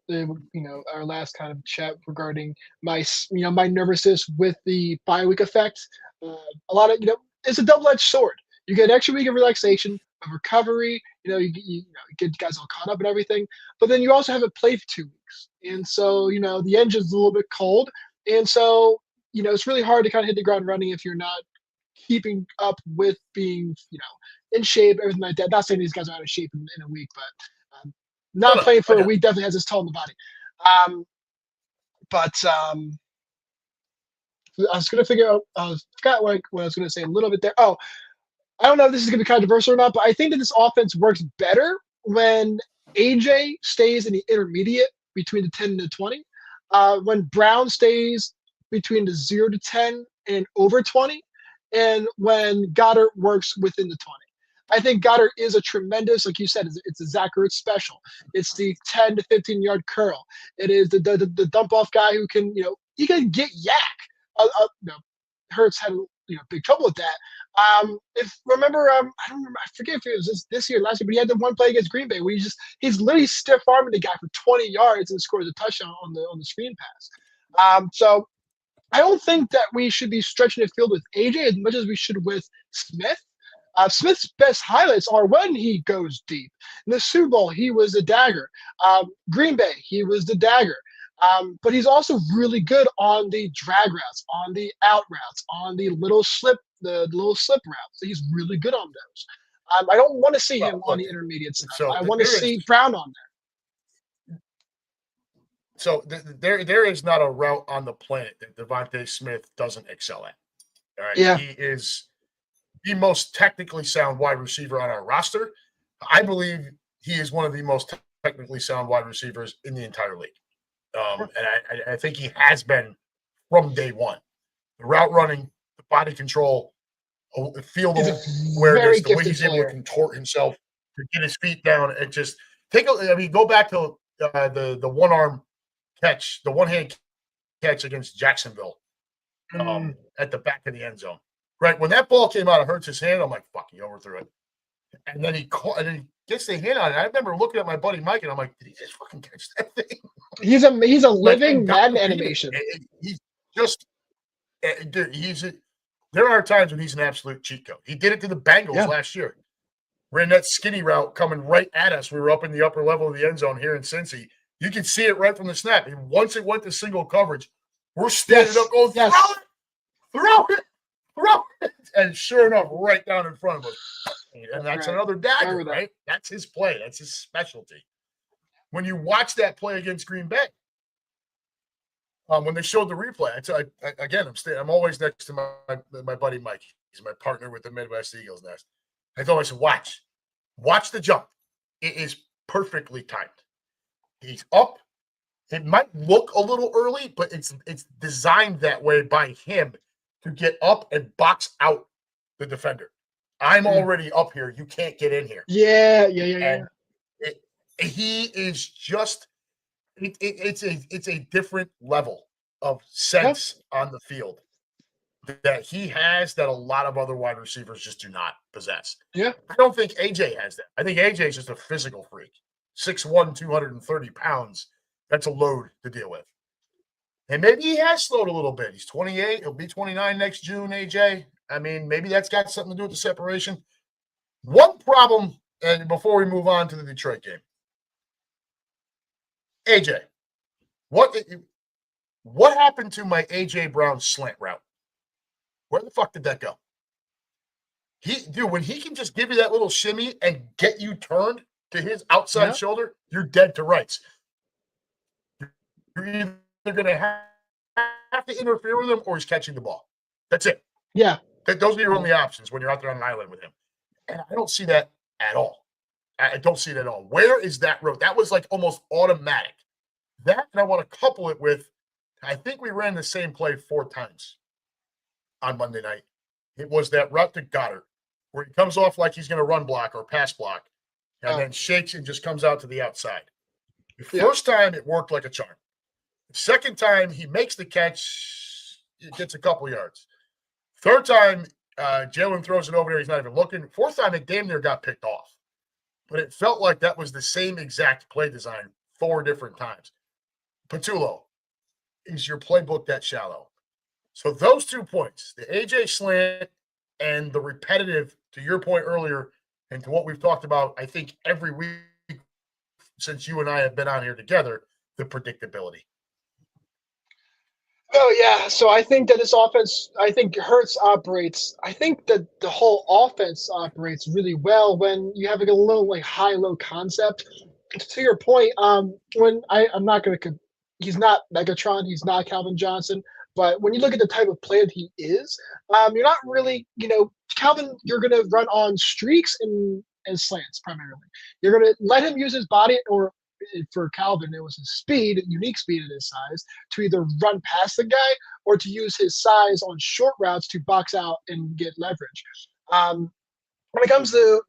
our last kind of chat regarding my nervousness with the bye week effect. A lot of it's a double-edged sword. You get an extra week of relaxation, of recovery. You get guys all caught up and everything, but then you also haven't played for 2 weeks, and so the engine's a little bit cold, and so it's really hard to kind of hit the ground running if you're not keeping up with being, in shape, everything like that. Not saying these guys are out of shape in a week, but not playing for a week definitely has its toll on the body. But I was going to figure out, I forgot what I was going to say a little bit there. Oh, I don't know if this is going to be controversial or not, but I think that this offense works better when AJ stays in the intermediate between the 10 and the 20. When Brown stays between the 0 to 10 and over 20, and when Goddard works within the 20. I think Goddard is a tremendous, like you said, it's a Zach Ertz special. It's the 10 to 15-yard curl. It is the dump off guy who can, he can get yak. Hurts had big trouble with that. If remember, I don't remember. I forget if it was this year, last year, but he had the one play against Green Bay where he's literally stiff arming the guy for 20 yards and scores a touchdown on the screen pass. So I don't think that we should be stretching the field with AJ as much as we should with Smith. Smith's best highlights are when he goes deep. In the Super Bowl, he was the dagger. Green Bay, he was the dagger. But he's also really good on the drag routes, on the out routes, on the little slip routes. He's really good on those. I don't want to see him on the intermediate stuff. So I want to see Brown on there. So there is not a route on the planet that Devontae Smith doesn't excel at. All right. Yeah. He is the most technically sound wide receiver on our roster. I believe he is one of the most technically sound wide receivers in the entire league. And I think he has been from day one. The route running, the body control, field awareness, the way he's able to contort himself to get his feet down and just go back to the one-arm catch, the one-hand catch against Jacksonville at the back of the end zone. Right when that ball came out of Hurts' hand, I'm like, "Fuck, he overthrew it." And then he gets the hand on it. I remember looking at my buddy Mike, and I'm like, "Did he just fucking catch that thing?" He's a living Madden animation. He's just, dude. There are times when he's an absolute cheat code. He did it to the Bengals last year. Ran that skinny route coming right at us. We were up in the upper level of the end zone here in Cincy. You can see it right from the snap. And once it went to single coverage, we're standing up going, throw it. And sure enough, right down in front of us. And that's another dagger, right? That's his play. That's his specialty. When you watch that play against Green Bay, when they showed the replay, I'm always next to my buddy Mike. He's my partner with the Midwest Eagles Nest. I told him, I said, watch the jump. It is perfectly timed. He's up. It might look a little early, but it's designed that way by him to get up and box out the defender. I'm already up here. You can't get in here. Yeah. He is just it's a different level of sense on the field that he has that a lot of other wide receivers just do not possess. Yeah. I don't think AJ has that. I think AJ is just a physical freak. 6'1", 230 pounds. That's a load to deal with. And maybe he has slowed a little bit. He's 28. He'll be 29 next June, AJ. I mean, maybe that's got something to do with the separation. One problem, and before we move on to the Detroit game, AJ, what happened to my AJ Brown slant route? Where the fuck did that go? When he can just give you that little shimmy and get you turned to his outside shoulder, you're dead to rights. You're either going to have to interfere with him or he's catching the ball. That's it. Yeah. Those are your only options when you're out there on an island with him. And I don't see that at all. I don't see it at all. Where is that road? That was like almost automatic. That, and I want to couple it with, I think we ran the same play 4 times on Monday night. It was that route to Goddard, where he comes off like he's going to run block or pass block, and then shakes and just comes out to the outside. The first time, it worked like a charm. The second time, he makes the catch, it gets a couple yards. Third time, Jalen throws it over there. He's not even looking. Fourth time, it damn near got picked off. But it felt like that was the same exact play design 4 different times. Patullo, is your playbook that shallow? So those 2 points, the AJ slant and the repetitive, to your point earlier, and to what we've talked about, I think every week since you and I have been on here together, the predictability. Oh, yeah. So I think that this offense, I think Hurts operates, I think that the whole offense operates really well when you have like a little like high-low concept. To your point, when I'm not going to, he's not Megatron, he's not Calvin Johnson, but when you look at the type of player he is, you're not really, Calvin, you're going to run on streaks and slants primarily. You're going to let him use his body, or for Calvin, it was his speed, unique speed at his size, to either run past the guy or to use his size on short routes to box out and get leverage. When it comes to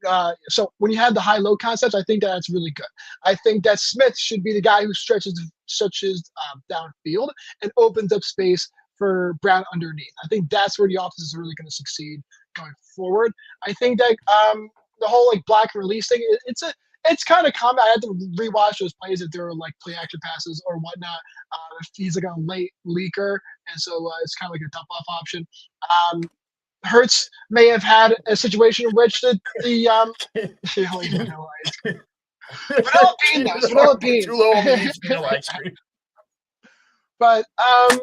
so when you have the high-low concepts, I think that's really good. I think that Smith should be the guy who stretches downfield and opens up space for Brown underneath. I think that's where the offense is really going to succeed going forward. I think that the whole like block and release thing, it's kind of common. I had to rewatch those plays if there were like play action passes or whatnot. If he's like a late leaker, and so it's kind of like a dump off option. Hurts may have had a situation in which the vanilla bean. Too low on the vanilla ice cream. But I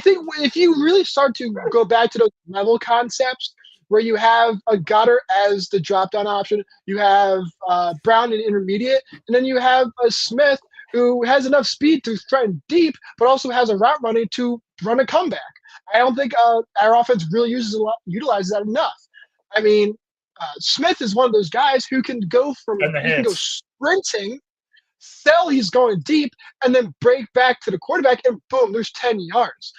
think if you really start to go back to those level concepts where you have a Goddard as the drop down option, you have Brown in intermediate, and then you have a Smith who has enough speed to threaten deep, but also has a route running to run a comeback. I don't think our offense really utilizes that enough. I mean, Smith is one of those guys who can go sprinting, sell he's going deep, and then break back to the quarterback, and boom, there's 10 yards.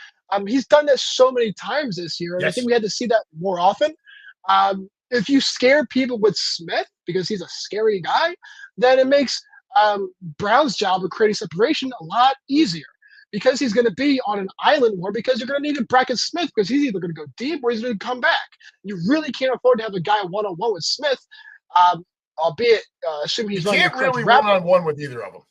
He's done this so many times this year, and I think we had to see that more often. If you scare people with Smith because he's a scary guy, then it makes Brown's job of creating separation a lot easier. Because he's going to be on an island more, because you're going to need to bracket Smith because he's either going to go deep or he's going to come back. You really can't afford to have a guy one-on-one with Smith, albeit assuming he's running the correct route. You can't really one-on-one with either of them.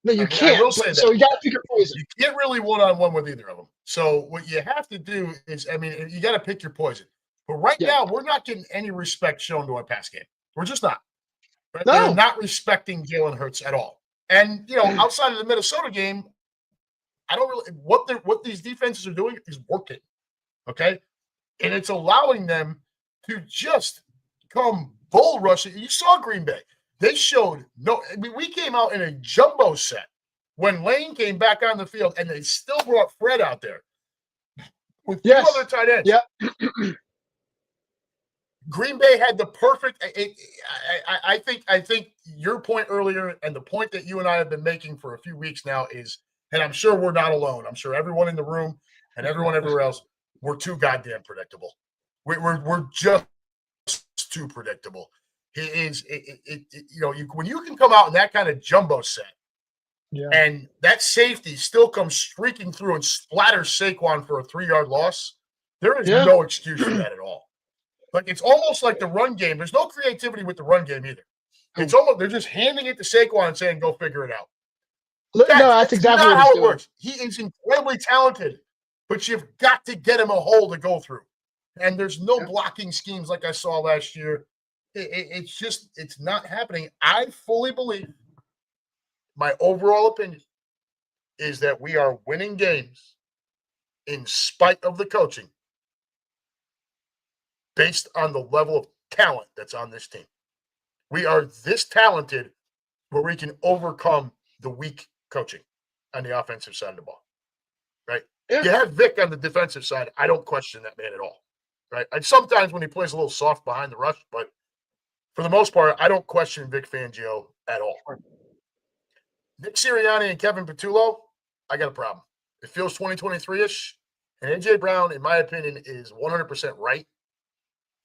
No, you can't. I will say that. So you got to pick your poison. You can't really one-on-one with either of them. So what you have to do is, you got to pick your poison. But right now, we're not getting any respect shown to our pass game. We're just not. Right? No. They're not respecting Jalen Hurts at all. And, outside of the Minnesota game, I don't really what these defenses are doing is working, okay, and it's allowing them to just come bull rushing. You saw Green Bay; they showed we came out in a jumbo set when Lane came back on the field, and they still brought Fred out there with 2 other tight ends. Yeah. Green Bay had the perfect. I think your point earlier and the point that you and I have been making for a few weeks now is. And I'm sure we're not alone. I'm sure everyone in the room and everyone everywhere else, we're too goddamn predictable. We're just too predictable. When you can come out in that kind of jumbo set, and that safety still comes streaking through and splatters Saquon for a 3-yard loss, there is no excuse for that at all. Like it's almost like the run game. There's no creativity with the run game either. It's almost they're just handing it to Saquon and saying, "Go figure it out." That's exactly not how it works. He is incredibly talented, but you've got to get him a hole to go through. And there's no Yeah. blocking schemes like I saw last year. It's not happening. I fully believe, my overall opinion is that we are winning games in spite of the coaching based on the level of talent that's on this team. We are this talented where we can overcome the weak coaching on the offensive side of the ball, right? Yeah. You have Vic on the defensive side. I don't question that man at all, right? And sometimes when he plays a little soft behind the rush, but for the most part, I don't question Vic Fangio at all. Nick Sirianni and Kevin Patullo, I got a problem. It feels 2023-ish, and A.J. Brown, in my opinion, is 100% right.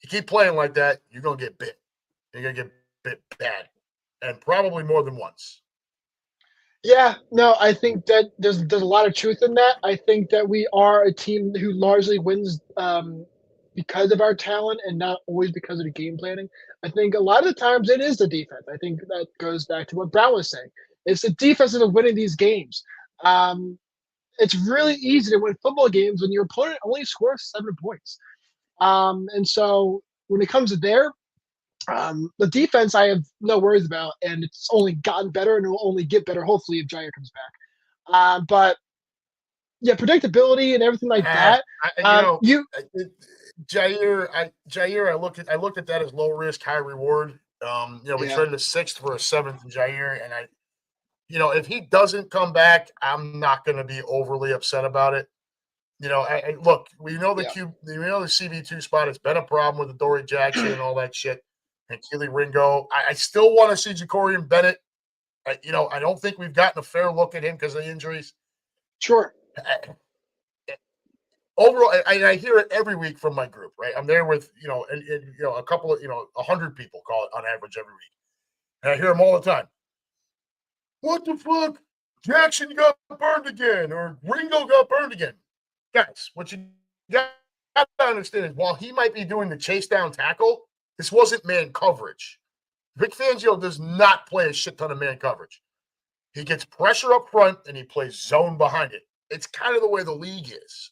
You keep playing like that, you're going to get bit. You're going to get bit bad, and probably more than once. Yeah, no, I think that there's a lot of truth in that. I think that we are a team who largely wins because of our talent and not always because of the game planning. I think a lot of the times it is the defense. I think that goes back to what Brown was saying. It's the defense that are winning these games. It's really easy to win football games when your opponent only scores 7 points. And so when it comes to the defense I have no worries about, and it's only gotten better and it will only get better, hopefully, if Jair comes back. But yeah, predictability and everything like that. Jair, I looked at that as low risk, high reward. We traded a 6th for a 7th in Jair, and if he doesn't come back, I'm not going to be overly upset about it. Look, we know the CB2 spot has been a problem with the Dory Jackson and all that shit, and Keely Ringo. I still want to see Jacorian Bennett. I don't think we've gotten a fair look at him because of the injuries. Sure. Overall, I hear it every week from my group, right? I'm there with, a couple of, 100 people call it on average every week. And I hear them all the time. What the fuck? Jackson got burned again, or Ringo got burned again. Guys, what you got to understand is while he might be doing the chase down tackle, this wasn't man coverage. Vic Fangio does not play a shit ton of man coverage. He gets pressure up front and he plays zone behind it. It's kind of the way the league is.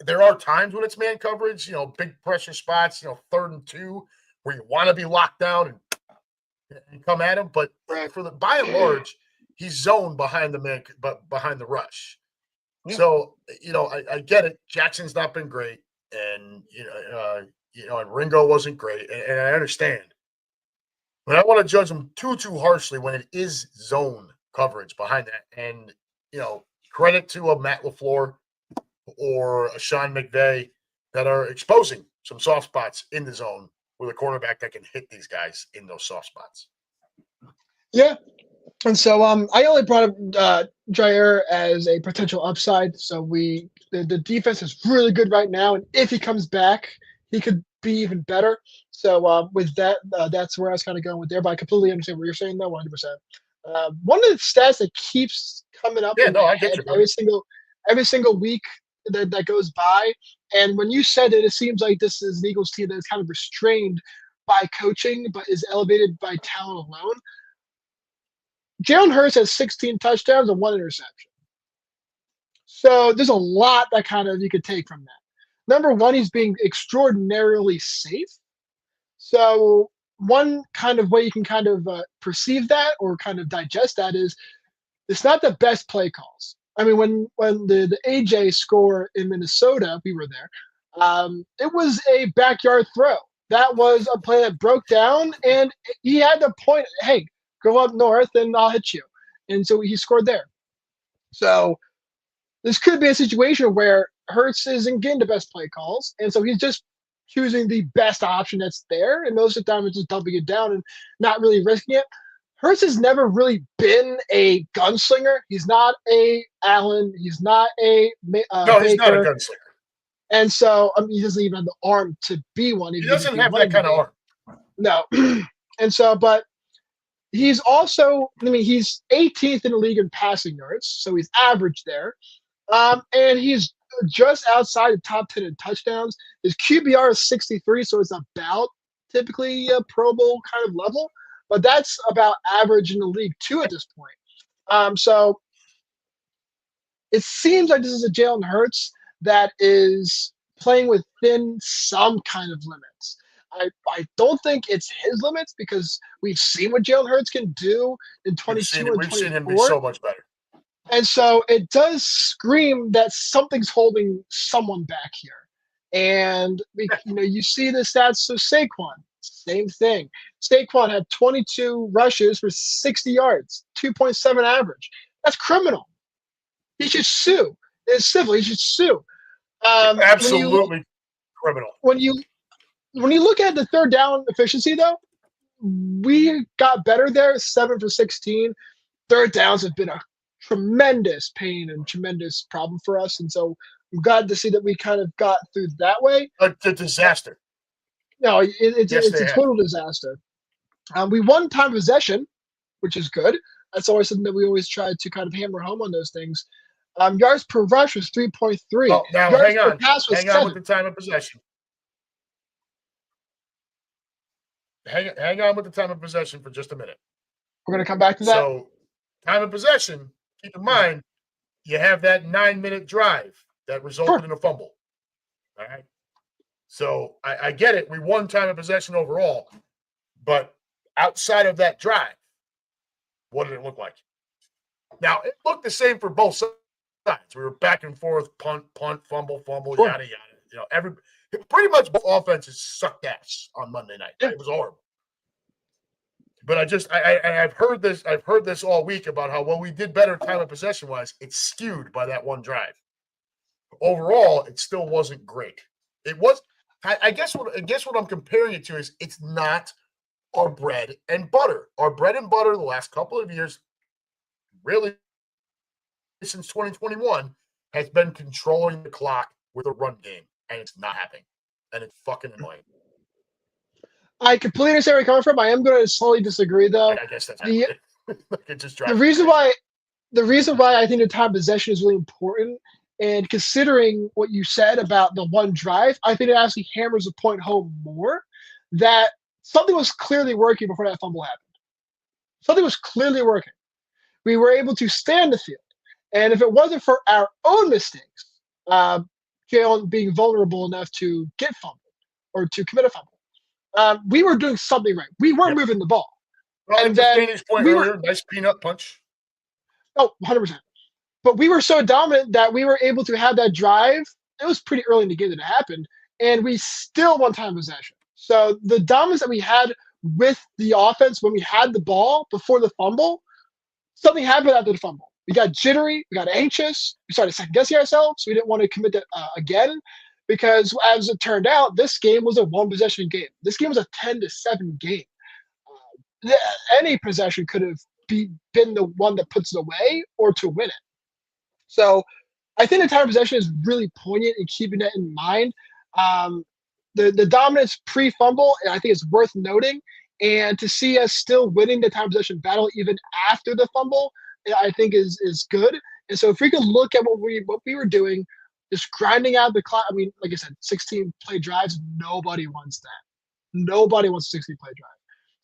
There are times when it's man coverage, big pressure spots, 3rd and 2, where you want to be locked down and come at him. But by and large, he's zoned behind the man, but behind the rush. Yeah. So, I get it. Jackson's not been great, and and Ringo wasn't great, and I understand. But I want to judge him too harshly when it is zone coverage behind that. And credit to a Matt LaFleur or a Sean McVay that are exposing some soft spots in the zone with a quarterback that can hit these guys in those soft spots. Yeah. And so I only brought up Jair as a potential upside. So the defense is really good right now. And if he comes back, he could be even better. So with that, that's where I was kind of going with there. But I completely understand what you're saying, though, 100%. One of the stats that keeps coming up in my head every single week that goes by, and when you said it seems like this is an Eagles team that is kind of restrained by coaching but is elevated by talent alone. Jalen Hurts has 16 touchdowns and 1 interception. So there's a lot that kind of you could take from that. Number one, he's being extraordinarily safe. So one kind of way you can kind of perceive that or kind of digest that is it's not the best play calls. I mean, when the AJ score in Minnesota, we were there, it was a backyard throw. That was a play that broke down, and he had to point, hey, go up north and I'll hit you. And so he scored there. So this could be a situation where Hurts isn't getting the best play calls, and so he's just choosing the best option that's there, and most of the time it's just dumping it down and not really risking it. Hurts has never really been a gunslinger. He's not a Allen. He's not a no, he's not a gunslinger. And so he doesn't even have the arm to be one. He doesn't have that kind of arm. No. And so, but he's also, he's 18th in the league in passing yards, so he's average there. And he's just outside the top 10 in touchdowns. His QBR is 63, so it's about typically a Pro Bowl kind of level. But that's about average in the league, too, at this point. So it seems like this is a Jalen Hurts that is playing within some kind of limits. I don't think it's his limits because we've seen what Jalen Hurts can do in 22 and We've seen him be 24. so much better. And so it does scream that something's holding someone back here. And you see the stats. So Saquon, same thing. Saquon had 22 rushes for 60 yards, 2.7 average. That's criminal. He should sue. It's civil. He should sue. Absolutely criminal. When you look at the third down efficiency, though, we got better there. 7 for 16. Third downs have been a tremendous pain and tremendous problem for us, and so I'm glad to see that we kind of got through that way. A disaster. No, it's a total disaster. We won time possession, which is good. That's always something that we always try to kind of hammer home on those things. Yards per rush was 3.3. Well, now yards hang per on. pass was Hang 7. on with the time of possession. Hang on with the time of possession for just a minute. We're going to come back to that. So, time of possession, keep in mind, you have that 9-minute drive that resulted in a fumble. All right. So, I get it. We won time of possession overall. But outside of that drive, what did it look like? Now, it looked the same for both sides. We were back and forth, punt, fumble, yada, yada. Pretty much both offenses sucked ass on Monday night. Yeah. It was horrible. But I've heard this all week about how well we did better time of possession wise. It's skewed by that one drive. Overall, it still wasn't great. It was. I guess what I'm comparing it to is it's not our bread and butter. Our bread and butter the last couple of years, really since 2021, has been controlling the clock with a run game, and it's not happening, and it's fucking annoying. I completely understand where you're coming from. I am going to slowly disagree, though. I guess that's it just the reason why I think the time possession is really important, and considering what you said about the one drive, I think it actually hammers the point home more that something was clearly working before that fumble happened. Something was clearly working. We were able to stay on the field, and if it wasn't for our own mistakes, Jalen being vulnerable enough to get fumbled or to commit a fumble, we were doing something right. We weren't moving the ball. Well, and then point earlier, nice peanut punch. Oh, 100%. But we were so dominant that we were able to have that drive. It was pretty early in the game that it happened, and we still won time possession. So the dominance that we had with the offense when we had the ball before the fumble, something happened after the fumble. We got jittery, we got anxious, we started second-guessing ourselves. We didn't want to commit that again. Because as it turned out, this game was a one-possession game. This game was a 10-7 game. Any possession could have been the one that puts it away or to win it. So I think the time of possession is really poignant in keeping that in mind. The dominance pre-fumble, I think, is worth noting. And to see us still winning the time possession battle even after the fumble, I think is good. And so if we could look at what we were doing, just grinding out the clock. I mean, like I said, 16-play drives, nobody wants that. Nobody wants a 16-play drive,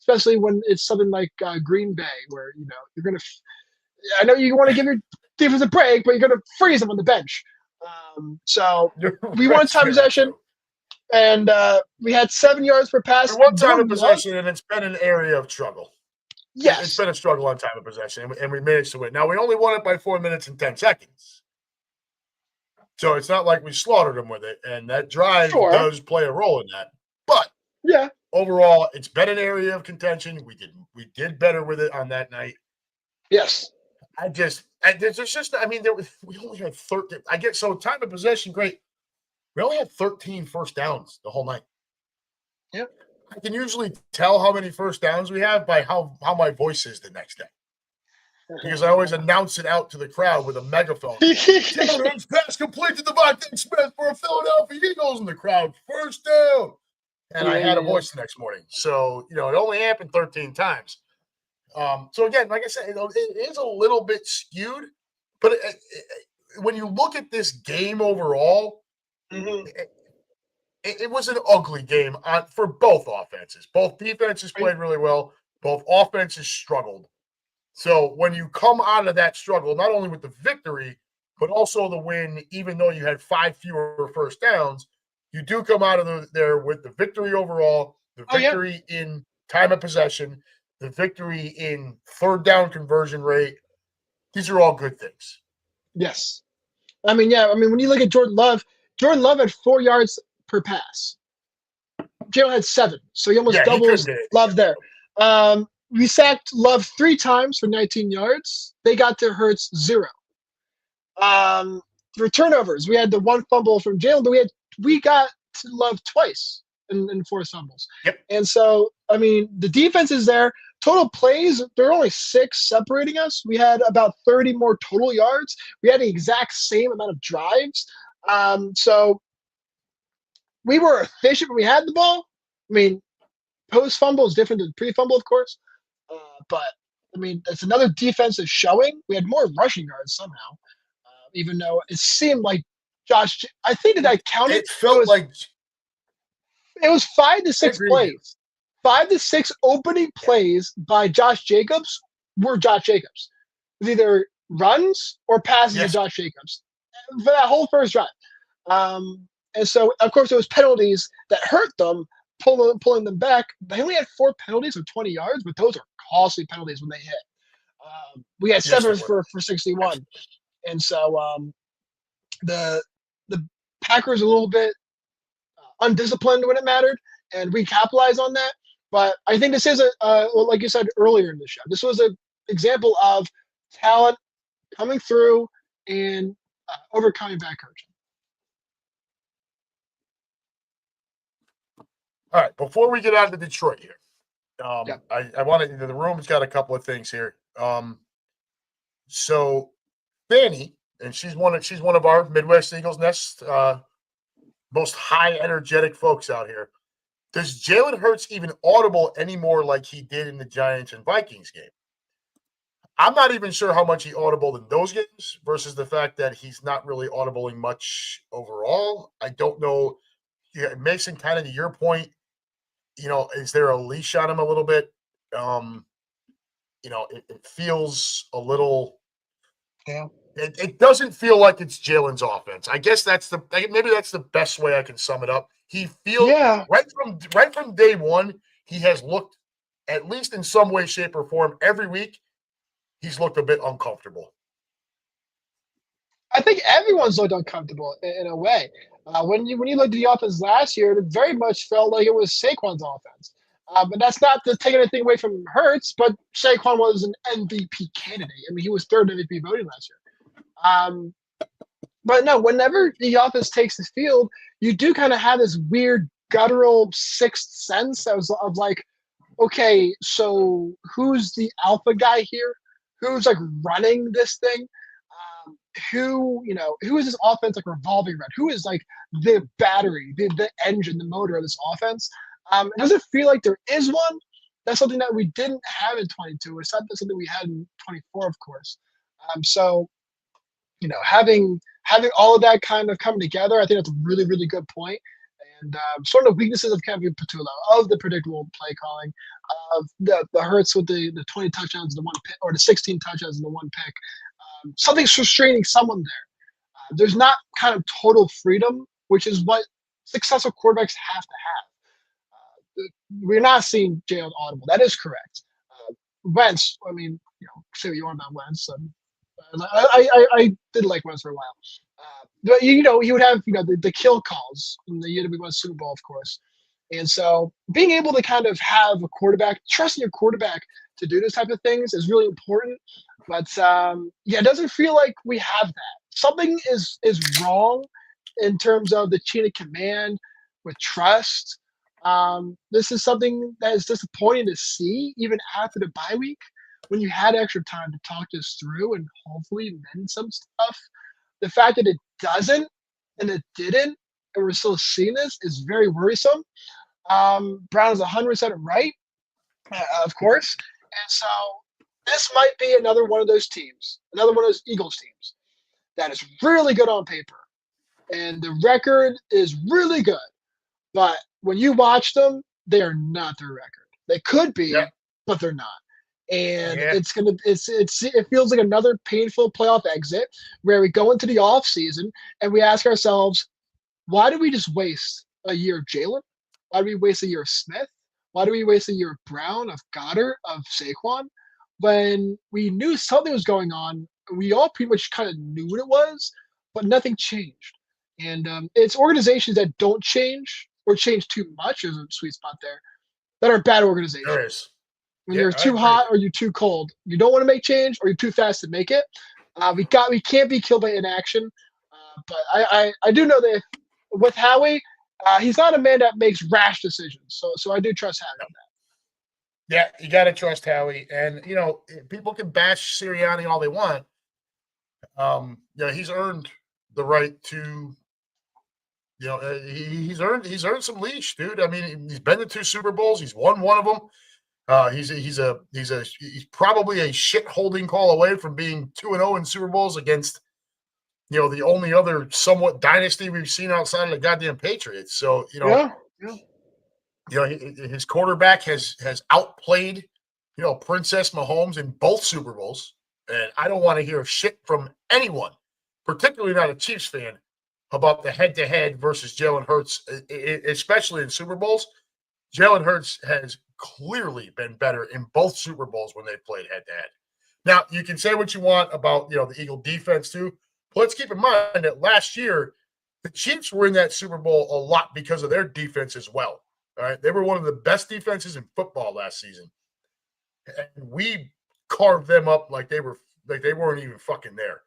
especially when it's something like Green Bay, where you're going to – I know you want to give your defense a break, but you're going to freeze them on the bench. So we won time possession, and we had 7 yards per pass. We won time of possession, and it's been an area of struggle. Yes. It's been a struggle on time of possession, and we managed to win. Now, we only won it by 4 minutes and 10 seconds. So it's not like we slaughtered them with it, and that drive does play a role in that. But yeah, overall, it's been an area of contention. We did better with it on that night. Yes. We only had 13. So time of possession, great. We only had 13 first downs the whole night. Yep. I can usually tell how many first downs we have by how my voice is the next day. Because I always announce it out to the crowd with a megaphone. Taylor's pass complete to Devontae Smith for a Philadelphia Eagles in the crowd. First down. And I had a voice the next morning. So, it only happened 13 times. So, again, like I said, it is a little bit skewed. But when you look at this game overall, it was an ugly game for both offenses. Both defenses played really well. Both offenses struggled. So when you come out of that struggle, not only with the victory, but also the win, even though you had 5 fewer first downs, you do come out of there with the victory overall, the victory in time of possession, the victory in third down conversion rate. These are all good things. Yes. I mean, when you look at Jordan Love had 4 yards per pass. Jalen had 7, so he almost doubles Love there. We sacked Love 3 times for 19 yards. They got to Hurts 0. For turnovers, we had the 1 fumble from Jalen, but we got to Love twice in 4 fumbles. Yep. And so, I mean, the defense is there. Total plays, there are only 6 separating us. We had about 30 more total yards. We had the exact same amount of drives. So we were efficient when we had the ball. I mean, post-fumble is different than pre-fumble, of course. But, I mean, that's another defensive showing. We had more rushing yards somehow, even though it seemed like Josh – I think that I counted. It felt like – it was 5 to 6 plays. 5 to 6 opening plays by Josh Jacobs were Josh Jacobs. It was either runs or passes to Josh Jacobs for that whole first drive. And so, of course, there was penalties that hurt them, pulling them back. They only had 4 penalties of 20 yards, but those are costly penalties when they hit. We had 7 for 61. And so the Packers a little bit undisciplined when it mattered, and we capitalized on that. But I think this is like you said earlier in the show, this was an example of talent coming through and overcoming bad coaching. All right, before we get on to Detroit here, I wanted the room's got a couple of things here. So Fanny, and she's one of our Midwest Eagles Nest most high energetic folks out here. Does Jalen Hurts even audible anymore like he did in the Giants and Vikings game? I'm not even sure how much he audibled in those games versus the fact that he's not really audibling much overall. I don't know. Yeah, Mason, kind of to your point, is there a leash on him a little bit? It feels a little. Yeah. It doesn't feel like it's Jalen's offense. I guess maybe that's the best way I can sum it up. He feels right from day one, he has looked, at least in some way, shape, or form, every week, he's looked a bit uncomfortable. I think everyone's looked uncomfortable in a way. When you looked at the offense last year, it very much felt like it was Saquon's offense. But that's not to take anything away from Hurts, but Saquon was an MVP candidate. I mean, he was 3rd MVP voting last year. But no, whenever the offense takes the field, you do kind of have this weird guttural sixth sense of like, okay, so who's the alpha guy here? Who's like running this thing? Who is this offense like revolving around? Who is like the battery, the engine, the motor of this offense? It doesn't feel like there is one. That's something that we didn't have in 22. It's not something we had in 24, of course. So, having all of that kind of coming together, I think that's a really, really good point. And sort of weaknesses of Kevin Patullo, of the predictable play calling, of the Hurts with the 20 touchdowns and the 1 pick, or the 16 touchdowns and the 1 pick. Something's restraining someone there. There's not kind of total freedom, which is what successful quarterbacks have to have. We're not seeing Jalen audible. That is correct. Wentz, I mean, say what you want about Wentz. I did like Wentz for a while. But, he would have, the kill calls in the year that we won Super Bowl, of course. And so being able to kind of have a quarterback, trusting your quarterback to do those type of things is really important. But, it doesn't feel like we have that. Something is wrong in terms of the chain of command with trust. This is something that is disappointing to see even after the bye week when you had extra time to talk this through and hopefully mend some stuff. The fact that it doesn't and it didn't and we're still seeing this is very worrisome. Brown is 100% right, of course. And so this might be another one of those teams, another one of those Eagles teams that is really good on paper. And the record is really good. But when you watch them, they are not their record. They could be, but they're not. And it feels like another painful playoff exit where we go into the off season and we ask ourselves, why do we just waste a year of Jalen? Why do we waste a year of Smith? Why do we waste a year of Brown, of Goddard, of Saquon? When we knew something was going on, we all pretty much kind of knew what it was, but nothing changed. And it's organizations that don't change or change too much. There's a sweet spot there that are bad organizations. There is. When Yeah, you're I too agree with hot you. or you're too cold, you don't want to make change, or you're too fast to make it. We can't be killed by inaction. But I do know that with Howie, he's not a man that makes rash decisions. So I do trust Howie on that. Yeah, you got to trust Howie. And, people can bash Sirianni all they want. He's earned the right to, he's earned some leash, dude. I mean, he's been to 2 Super Bowls. He's won one of them. He's probably a shit holding call away from being 2-0 in Super Bowls against, the only other somewhat dynasty we've seen outside of the goddamn Patriots. So, Yeah. his quarterback has outplayed, Princess Mahomes in both Super Bowls. And I don't want to hear shit from anyone, particularly not a Chiefs fan, about the head-to-head versus Jalen Hurts, especially in Super Bowls. Jalen Hurts has clearly been better in both Super Bowls when they played head-to-head. Now, you can say what you want about, the Eagle defense too, but let's keep in mind that last year, the Chiefs were in that Super Bowl a lot because of their defense as well. All right. They were one of the best defenses in football last season. And we carved them up like they weren't even fucking there.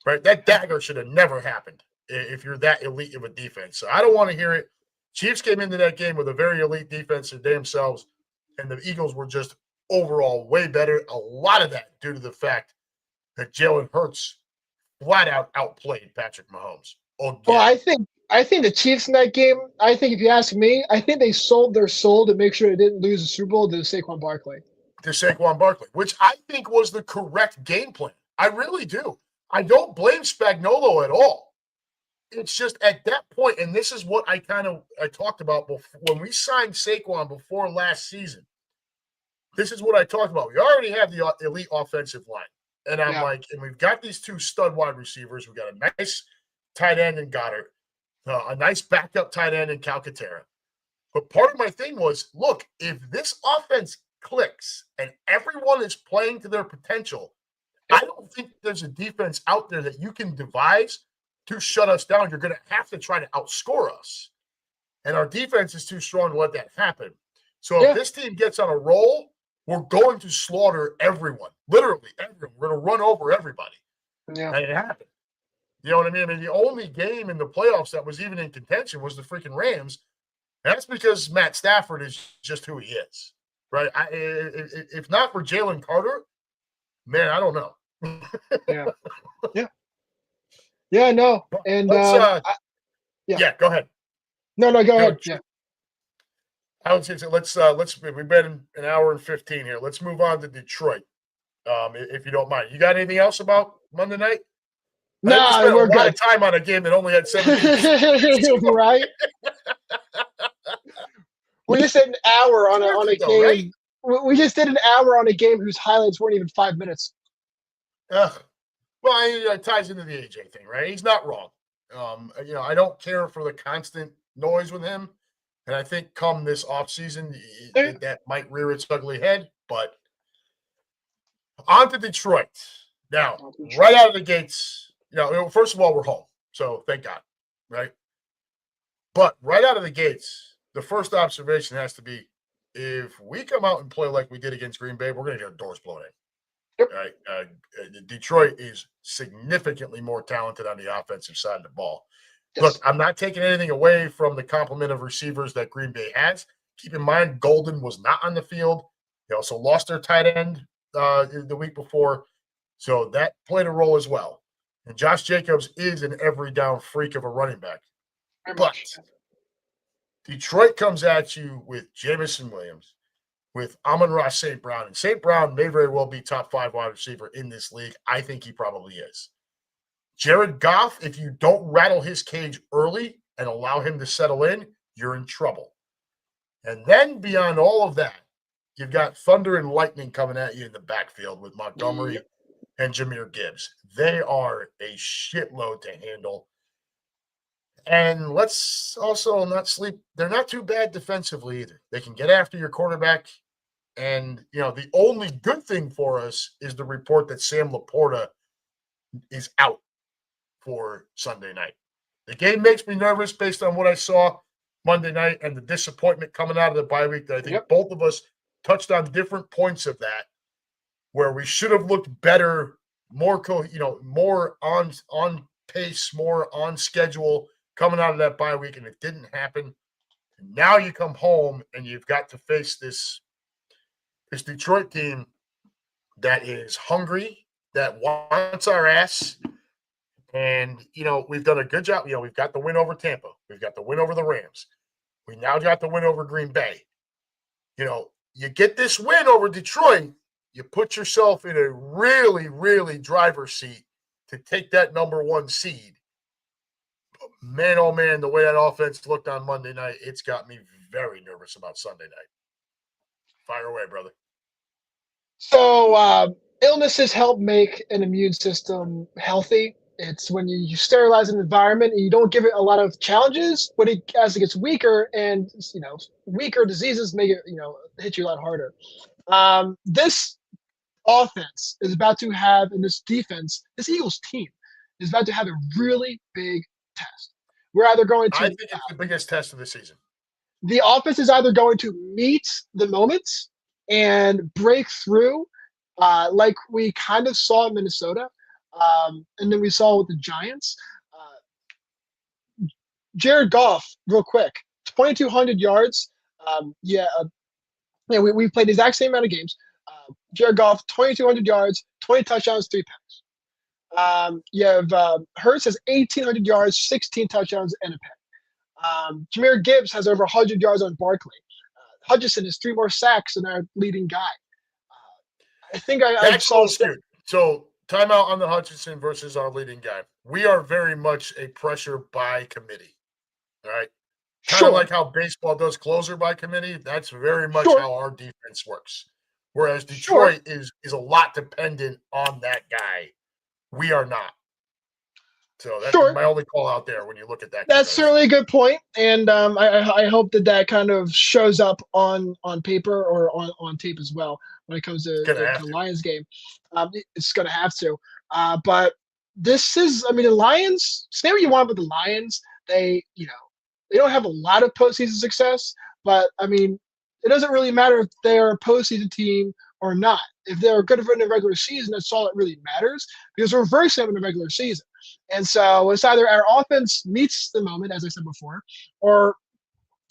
Right? That dagger should have never happened if you're that elite of a defense. So I don't want to hear it. Chiefs came into that game with a very elite defense of themselves, and the Eagles were just overall way better. A lot of that due to the fact that Jalen Hurts flat out outplayed Patrick Mahomes. Well, Again. I think the Chiefs in that game. I think if you ask me, I think they sold their soul to make sure they didn't lose the Super Bowl to Saquon Barkley. To Saquon Barkley, which I think was the correct game plan. I really do. I don't blame Spagnuolo at all. It's just at that point, and this is what I talked about before, when we signed Saquon before last season. This is what I talked about. We already have the elite offensive line. And I'm like, and we've got these 2 stud wide receivers. We've got a nice tight end in Goddard, a nice backup tight end in Calcaterra. But part of my thing was, look, if this offense clicks and everyone is playing to their potential, I don't think there's a defense out there that you can devise to shut us down. You're going to have to try to outscore us. And our defense is too strong to let that happen. So if this team gets on a roll, we're going to slaughter everyone. Literally everyone. We're going to run over everybody. Yeah. And it happened. You know what I mean? I mean, the only game in the playoffs that was even in contention was the freaking Rams. That's because Matt Stafford is just who he is, right? If not for Jalen Carter, man, I don't know. Yeah, no. And go ahead. No, go ahead. Yeah. I would say let's we've been an hour and 15 here. Let's move on to Detroit. If you don't mind. You got anything else about Monday night? No, we're good. A lot of time on a game that only had 17. Right? We just did an hour on a game. Right? We just did an hour on a game whose highlights weren't even 5 minutes. Well, it ties into the AJ thing, right? He's not wrong. I don't care for the constant noise with him. And I think come this offseason, that might rear its ugly head. But on to Detroit. Now, right out of the gates, first of all, we're home. So thank God, right? But right out of the gates, the first observation has to be, if we come out and play like we did against Green Bay, we're going to get our doors blown in. Yep. Right? Detroit is significantly more talented on the offensive side of the ball. Yes. Look, I'm not taking anything away from the complement of receivers that Green Bay has. Keep in mind, Golden was not on the field. They also lost their tight end the week before. So that played a role as well. And Josh Jacobs is an every down freak of a running back. But Detroit comes at you with Jamison Williams, with Amon-Ra St. Brown. And St. Brown may very well be top 5 wide receiver in this league. I think he probably is. Jared Goff, if you don't rattle his cage early and allow him to settle in, you're in trouble. And then beyond all of that, you've got thunder and lightning coming at you in the backfield with Montgomery and Jahmyr Gibbs. They are a shitload to handle. And let's also not sleep. They're not too bad defensively either. They can get after your quarterback. And, the only good thing for us is the report that Sam Laporta is out for Sunday night. The game makes me nervous based on what I saw Monday night and the disappointment coming out of the bye week that I think both of us touched on different points of that, where we should have looked better, more more on pace, more on schedule coming out of that bye week, and it didn't happen. And now you come home and you've got to face this Detroit team that is hungry, that wants our ass. And, we've done a good job. We've got the win over Tampa. We've got the win over the Rams. We now got the win over Green Bay. You get this win over Detroit, you put yourself in a really, really driver's seat to take that number 1 seed. But man, oh man, the way that offense looked on Monday night, it's got me very nervous about Sunday night. Fire away, brother. So illnesses help make an immune system healthy. It's when you sterilize an environment and you don't give it a lot of challenges, but as it gets weaker and weaker diseases make it hit you a lot harder. This offense is about to have, and this defense, this Eagles team is about to have a really big test. We're either going to. I think it's the biggest test of the season. The offense is either going to meet the moments and break through, like we kind of saw in Minnesota, and then we saw with the Giants. Jared Goff, real quick, 2,200 yards. We played the exact same amount of games. Jared Goff, 2,200 yards, 20 touchdowns, 3 picks. You have Hurts has 1,800 yards, 16 touchdowns, and a pick. Jahmyr Gibbs has over 100 yards on Barkley. Hutchinson has 3 more sacks than our leading guy. I think I saw. So timeout on the Hutchinson versus our leading guy. We are very much a pressure by committee. All right. Kind of like how baseball does closer by committee. That's very much how our defense works. Whereas Detroit is a lot dependent on that guy. We are not. So that's my only call out there when you look at that. That's certainly a good point. And I hope that kind of shows up on paper or on tape as well when it comes to the Lions game. It's going to have to. But this is, the Lions, say what you want about the Lions. They don't have a lot of postseason success, but it doesn't really matter if they're a postseason team or not. If they're good in the regular season, that's all that really matters, because we're very similar in the regular season. And so it's either our offense meets the moment, as I said before, or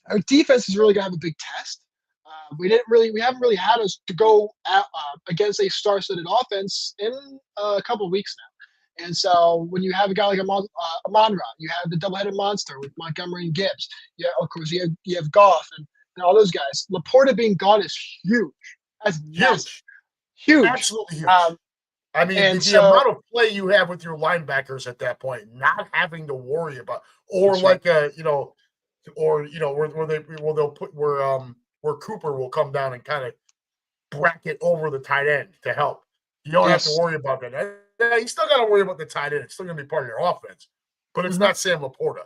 our defense is really going to have a big test. We haven't really had us to go against a star-studded offense in a couple of weeks now. And so when you have a guy like Amon-Ra, you have the double-headed monster with Montgomery and Gibbs. Yeah, of course, you have Goff and all those guys. Laporta being gone is huge. That's massive. Huge. Absolutely huge. The amount of play you have with your linebackers at that point, not having to worry about, where Cooper will come down and kind of bracket over the tight end to help. You don't have to worry about that. You still got to worry about the tight end. It's still going to be part of your offense, but it's not Sam Laporta,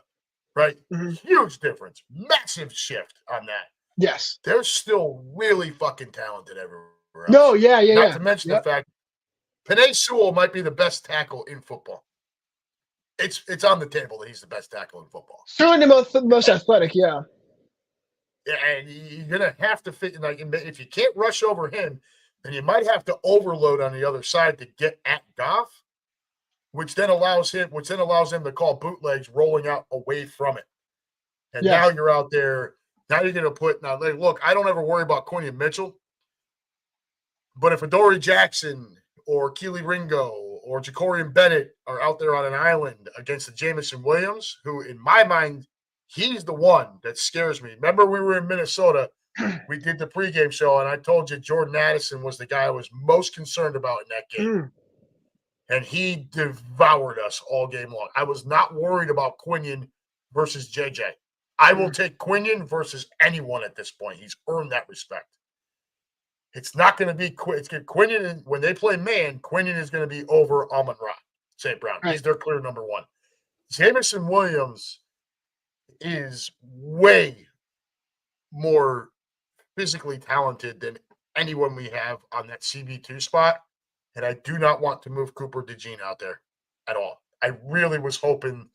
right? Huge difference, massive shift on that. Yes, they're still really fucking talented everywhere else. No, yeah. Not to mention the fact Penei Sewell might be the best tackle in football. It's on the table that he's the best tackle in football. Certainly the most athletic, yeah. Yeah, and you're gonna have to fit. Like, if you can't rush over him, then you might have to overload on the other side to get at Goff, which then allows him to call bootlegs rolling out away from it. And now you're out there. Now you're gonna put look. I don't ever worry about Quinion Mitchell, but if Adoree Jackson or Keely Ringo or Jacorian Bennett are out there on an island against the Jameson Williams, who in my mind, he's the one that scares me. Remember, we were in Minnesota. We did the pregame show, and I told you Jordan Addison was the guy I was most concerned about in that game. And he devoured us all game long. I was not worried about Quinion versus JJ. I will take Quinion versus anyone at this point. He's earned that respect. It's not going to be Quinion. When they play man, Quinion is going to be over Amon-Ra St. Brown. Right. He's their clear number one. Jameson Williams is way more physically talented than anyone we have on that CB2 spot. And I do not want to move Cooper DeJean out there at all. I really was hoping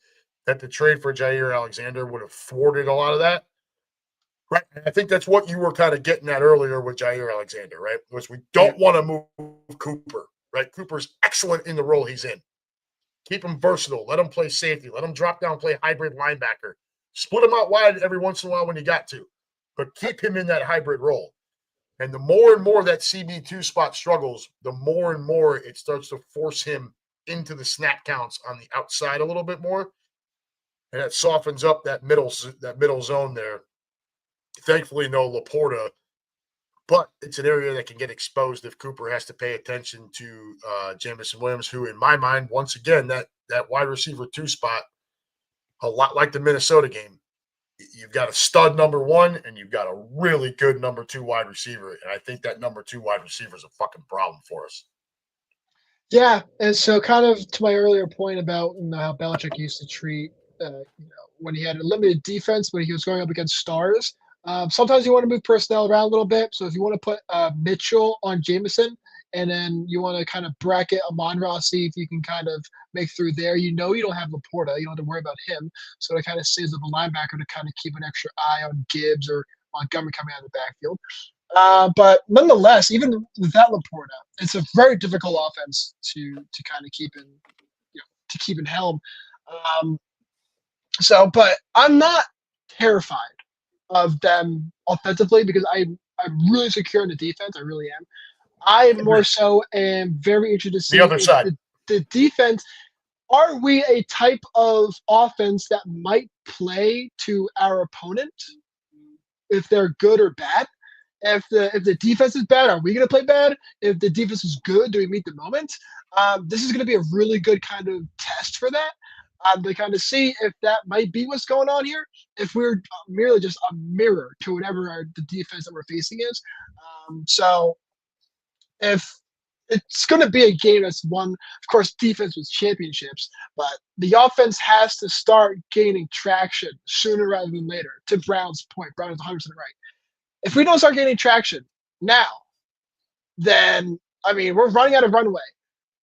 that the trade for Jair Alexander would have thwarted a lot of that. Right. And I think that's what you were kind of getting at earlier with Jair Alexander, right? Was we don't want to move Cooper, right? Cooper's excellent in the role he's in. Keep him versatile. Let him play safety. Let him drop down, play hybrid linebacker. Split him out wide every once in a while when you got to, but keep him in that hybrid role. And the more and more that CB2 spot struggles, the more and more it starts to force him into the snap counts on the outside a little bit more. And that softens up that middle zone there. Thankfully, no Laporta, but it's an area that can get exposed if Cooper has to pay attention to Jamison Williams, who, in my mind, once again, that wide receiver 2 spot, a lot like the Minnesota game, you've got a stud number 1 and you've got a really good number 2 wide receiver. And I think that number 2 wide receiver is a fucking problem for us. Yeah, and so kind of to my earlier point about how Belichick used to treat, when he had a limited defense, when he was going up against stars. Sometimes you want to move personnel around a little bit. So if you want to put Mitchell on Jameson, and then you want to kind of bracket Amon-Ra, see if you can kind of make through there. You don't have Laporta. You don't have to worry about him. So it kind of saves up a linebacker to kind of keep an extra eye on Gibbs or Montgomery coming out of the backfield. But nonetheless, even without Laporta, it's a very difficult offense to kind of keep in helm. But I'm not terrified of them offensively because I'm really secure in the defense. I really am. I more so am very interested to see the other side. The defense. Are we a type of offense that might play to our opponent if they're good or bad? If the defense is bad, are we going to play bad? If the defense is good, do we meet the moment? This is going to be a really good kind of test for that. To kind of see if that might be what's going on here. If we're merely just a mirror to whatever the defense that we're facing is. So if it's going to be a game that's won, of course, defense wins championships, but the offense has to start gaining traction sooner rather than later. To Brown's point, Brown is 100% right. If we don't start gaining traction now, then, we're running out of runway.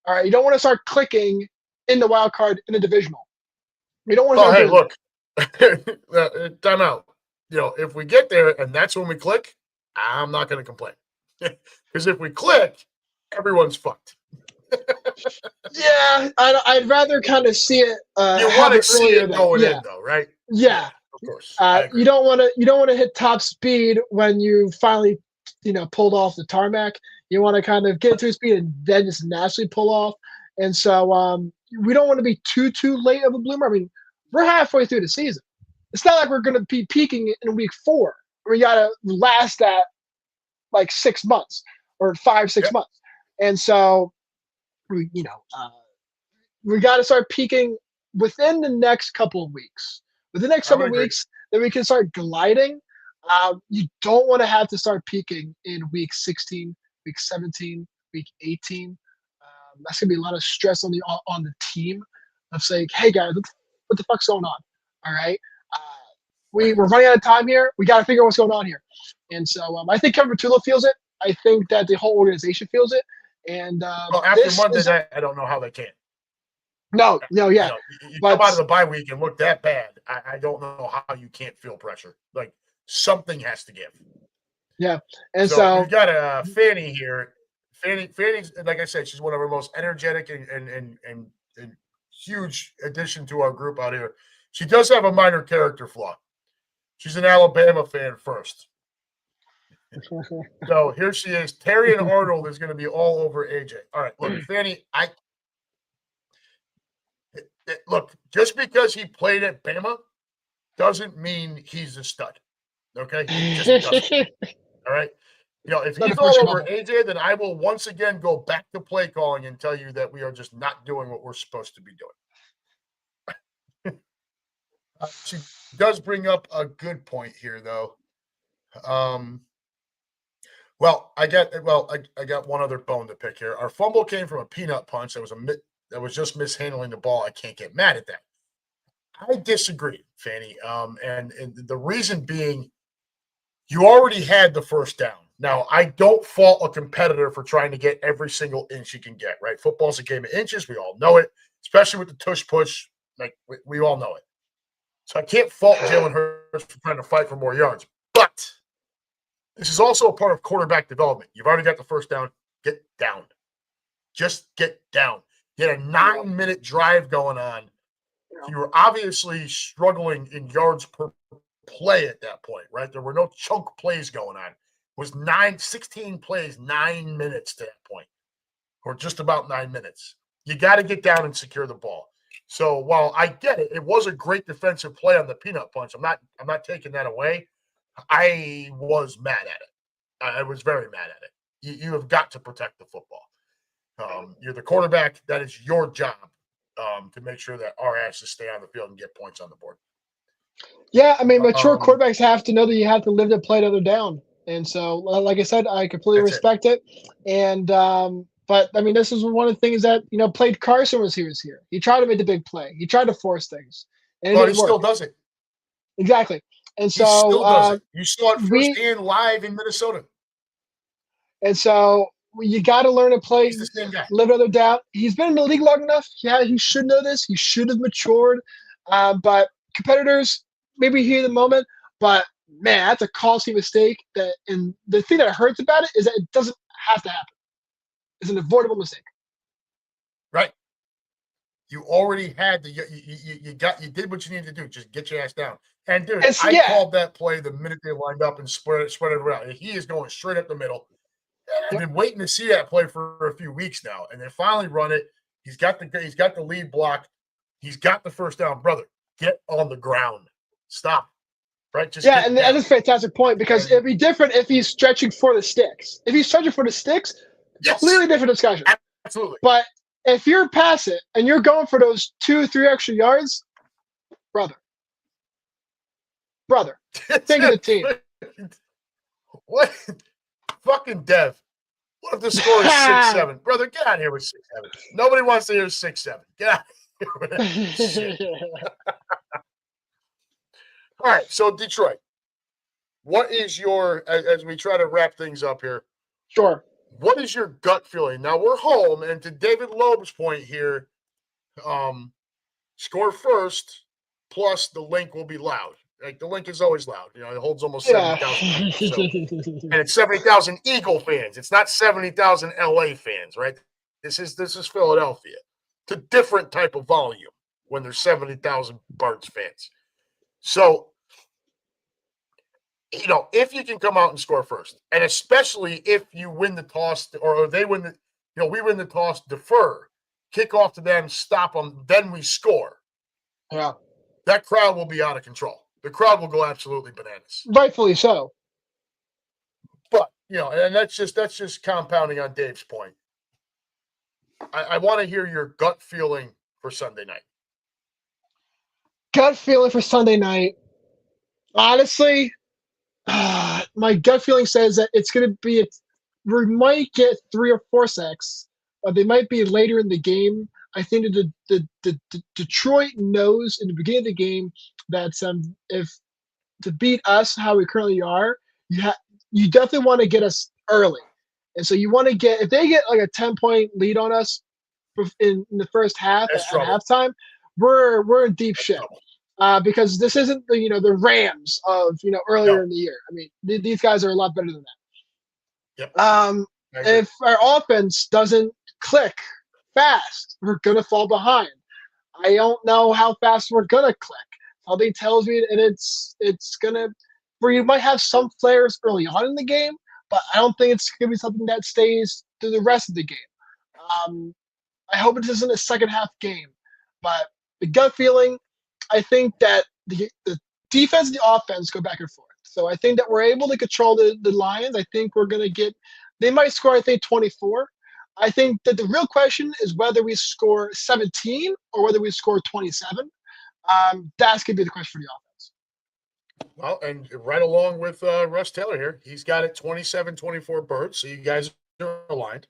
All right, you don't want to start clicking in the wild card in the divisional. You don't want to. Oh, hey, look, time out. If we get there and that's when we click, I'm not going to complain. Because if we click, everyone's fucked. Yeah, I'd rather kind of see it. You want to see it going in, though, right? Yeah, of course. You don't want to hit top speed when you finally, pulled off the tarmac. You want to kind of get to speed and then just naturally pull off. And so we don't want to be too late of a bloomer. We're halfway through the season. It's not like we're going to be peaking in week 4. We got to last that like 6 months or 5-6 months. And so, we got to start peaking within the next couple of weeks. Within the next couple of weeks, then we can start gliding. You don't want to have to start peaking in week 16, week 17, week 18. That's going to be a lot of stress on the team of saying, hey, guys, what the fuck's going on? All right? We're running out of time here. We got to figure out what's going on here. And so I think Kevin Petullo feels it. I think that the whole organization feels it. And after Monday night, I don't know how they can. No, yeah. You come out of the bye week and look that bad. I don't know how you can't feel pressure. Like, something has to give. Yeah. And so we've got Fanny here. Fanny's, like I said, she's one of our most energetic and huge addition to our group out here. She does have a minor character flaw. She's an Alabama fan first. So here she is. Terry and Arnold is going to be all over AJ. All right, look, Fanny, look, just because he played at Bama doesn't mean he's a stud. Okay? It just doesn't. All right? If he's all over AJ, then I will once again go back to play calling and tell you that we are just not doing what we're supposed to be doing. She does bring up a good point here, though. I got one other bone to pick here. Our fumble came from a peanut punch that was just mishandling the ball. I can't get mad at that. I disagree, Fanny. And the reason being, you already had the first down. Now, I don't fault a competitor for trying to get every single inch you can get, right? Football's a game of inches. We all know it, especially with the tush push. Like, we all know it. So I can't fault Jalen Hurts for trying to fight for more yards. But this is also a part of quarterback development. You've already got the first down. Get down. Just get down. You had a 9-minute drive going on. You were obviously struggling in yards per play at that point, right? There were no chunk plays going on. It was 16 plays, 9 minutes to that point, or just about 9 minutes. You got to get down and secure the ball. So while I get it, it was a great defensive play on the peanut punch. I'm not taking that away. I was mad at it. I was very mad at it. You have got to protect the football. You're the quarterback. That is your job to make sure that our asses stay on the field and get points on the board. Yeah, I mean, mature quarterbacks have to know that you have to live to play another down. And so, like I said, I completely respect it. And but I mean, this is one of the things that played Carson was here. He tried to make the big play. He tried to force things, and he still does it. Exactly. And so he still does it. You saw it firsthand live in Minnesota. And so you got to learn to play. He's the same guy. Live another down. He's been in the league long enough. Yeah, he should know this. He should have matured. But competitors maybe hear the moment, but man, that's a costly mistake. And the thing that hurts about it is that it doesn't have to happen. It's an avoidable mistake. Right. You already had you did what you needed to do. Just get your ass down. And dude, I called that play the minute they lined up and spread it around. He is going straight up the middle. I've been waiting to see that play for a few weeks now, and they finally run it. He's got the lead block. He's got the first down, brother. Get on the ground. Stop. Right? And that's a fantastic point, because it'd be different if he's stretching for the sticks. If he's stretching for the sticks, completely different discussion. Absolutely. But if you're past it and you're going for those 2-3 extra yards, brother, think of the team. What? Fucking Dev. What if the score is 6-7? Brother, get out of here with 6-7. Nobody wants to hear 6-7. Get out of here with that shit. All right, so Detroit. What is your, as we try to wrap things up here? Sure. What is your gut feeling? Now we're home, and to David Loeb's point here, score first, plus the link will be loud. Like, the link is always loud. It holds almost 70,000 people. So, and it's 70,000 Eagle fans. It's not 70,000 LA fans, right? This is Philadelphia. It's a different type of volume when there's 70,000 Birds fans. So, if you can come out and score first, and especially if you win the toss, or they win we win the toss, defer, kick off to them, stop them, then we score. Yeah. That crowd will be out of control. The crowd will go absolutely bananas. Rightfully so. But, and that's just compounding on Dave's point. I want to hear your gut feeling for Sunday night. Gut feeling for Sunday night. Honestly, my gut feeling says that it's going to be, we might get 3 or 4 sacks, but they might be later in the game. I think that the Detroit knows in the beginning of the game that if to beat us how we currently are, you definitely want to get us early. And so you want to get, if they get like a 10-point lead on us in the first half at halftime, we're in deep shit. Because this isn't the Rams of earlier in the year. I mean, these guys are a lot better than that. Yep. If our offense doesn't click fast, we're gonna fall behind. I don't know how fast we're gonna click. Something tells me, and it's gonna, where you might have some flares early on in the game, but I don't think it's gonna be something that stays through the rest of the game. I hope it isn't a second half game, but the gut feeling, I think that the defense and the offense go back and forth. So I think that we're able to control the Lions. I think we're going to get – they might score, I think, 24. I think that the real question is whether we score 17 or whether we score 27. That's going to be the question for the offense. Well, and right along with Russ Taylor here, he's got it 27-24 Birds, so you guys are aligned.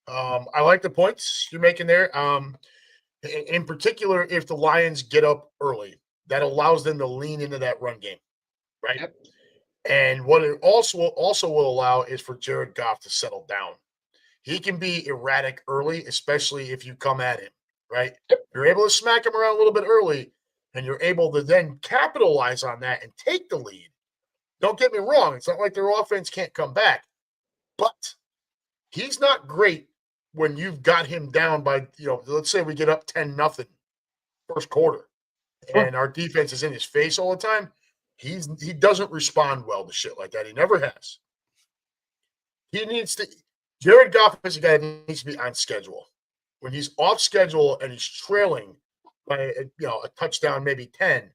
I like the points you're making there. In particular, if the Lions get up early, that allows them to lean into that run game, right? Yep. And what it also will allow is for Jared Goff to settle down. He can be erratic early, especially if you come at him, right? You're able to smack him around a little bit early, and you're able to then capitalize on that and take the lead. Don't get me wrong. It's not like their offense can't come back, but he's not great when you've got him down by, let's say we get up 10-0 first quarter and our defense is in his face all the time. He doesn't respond well to shit like that. He never has. Jared Goff is a guy that needs to be on schedule. When he's off schedule and he's trailing by a touchdown, maybe 10,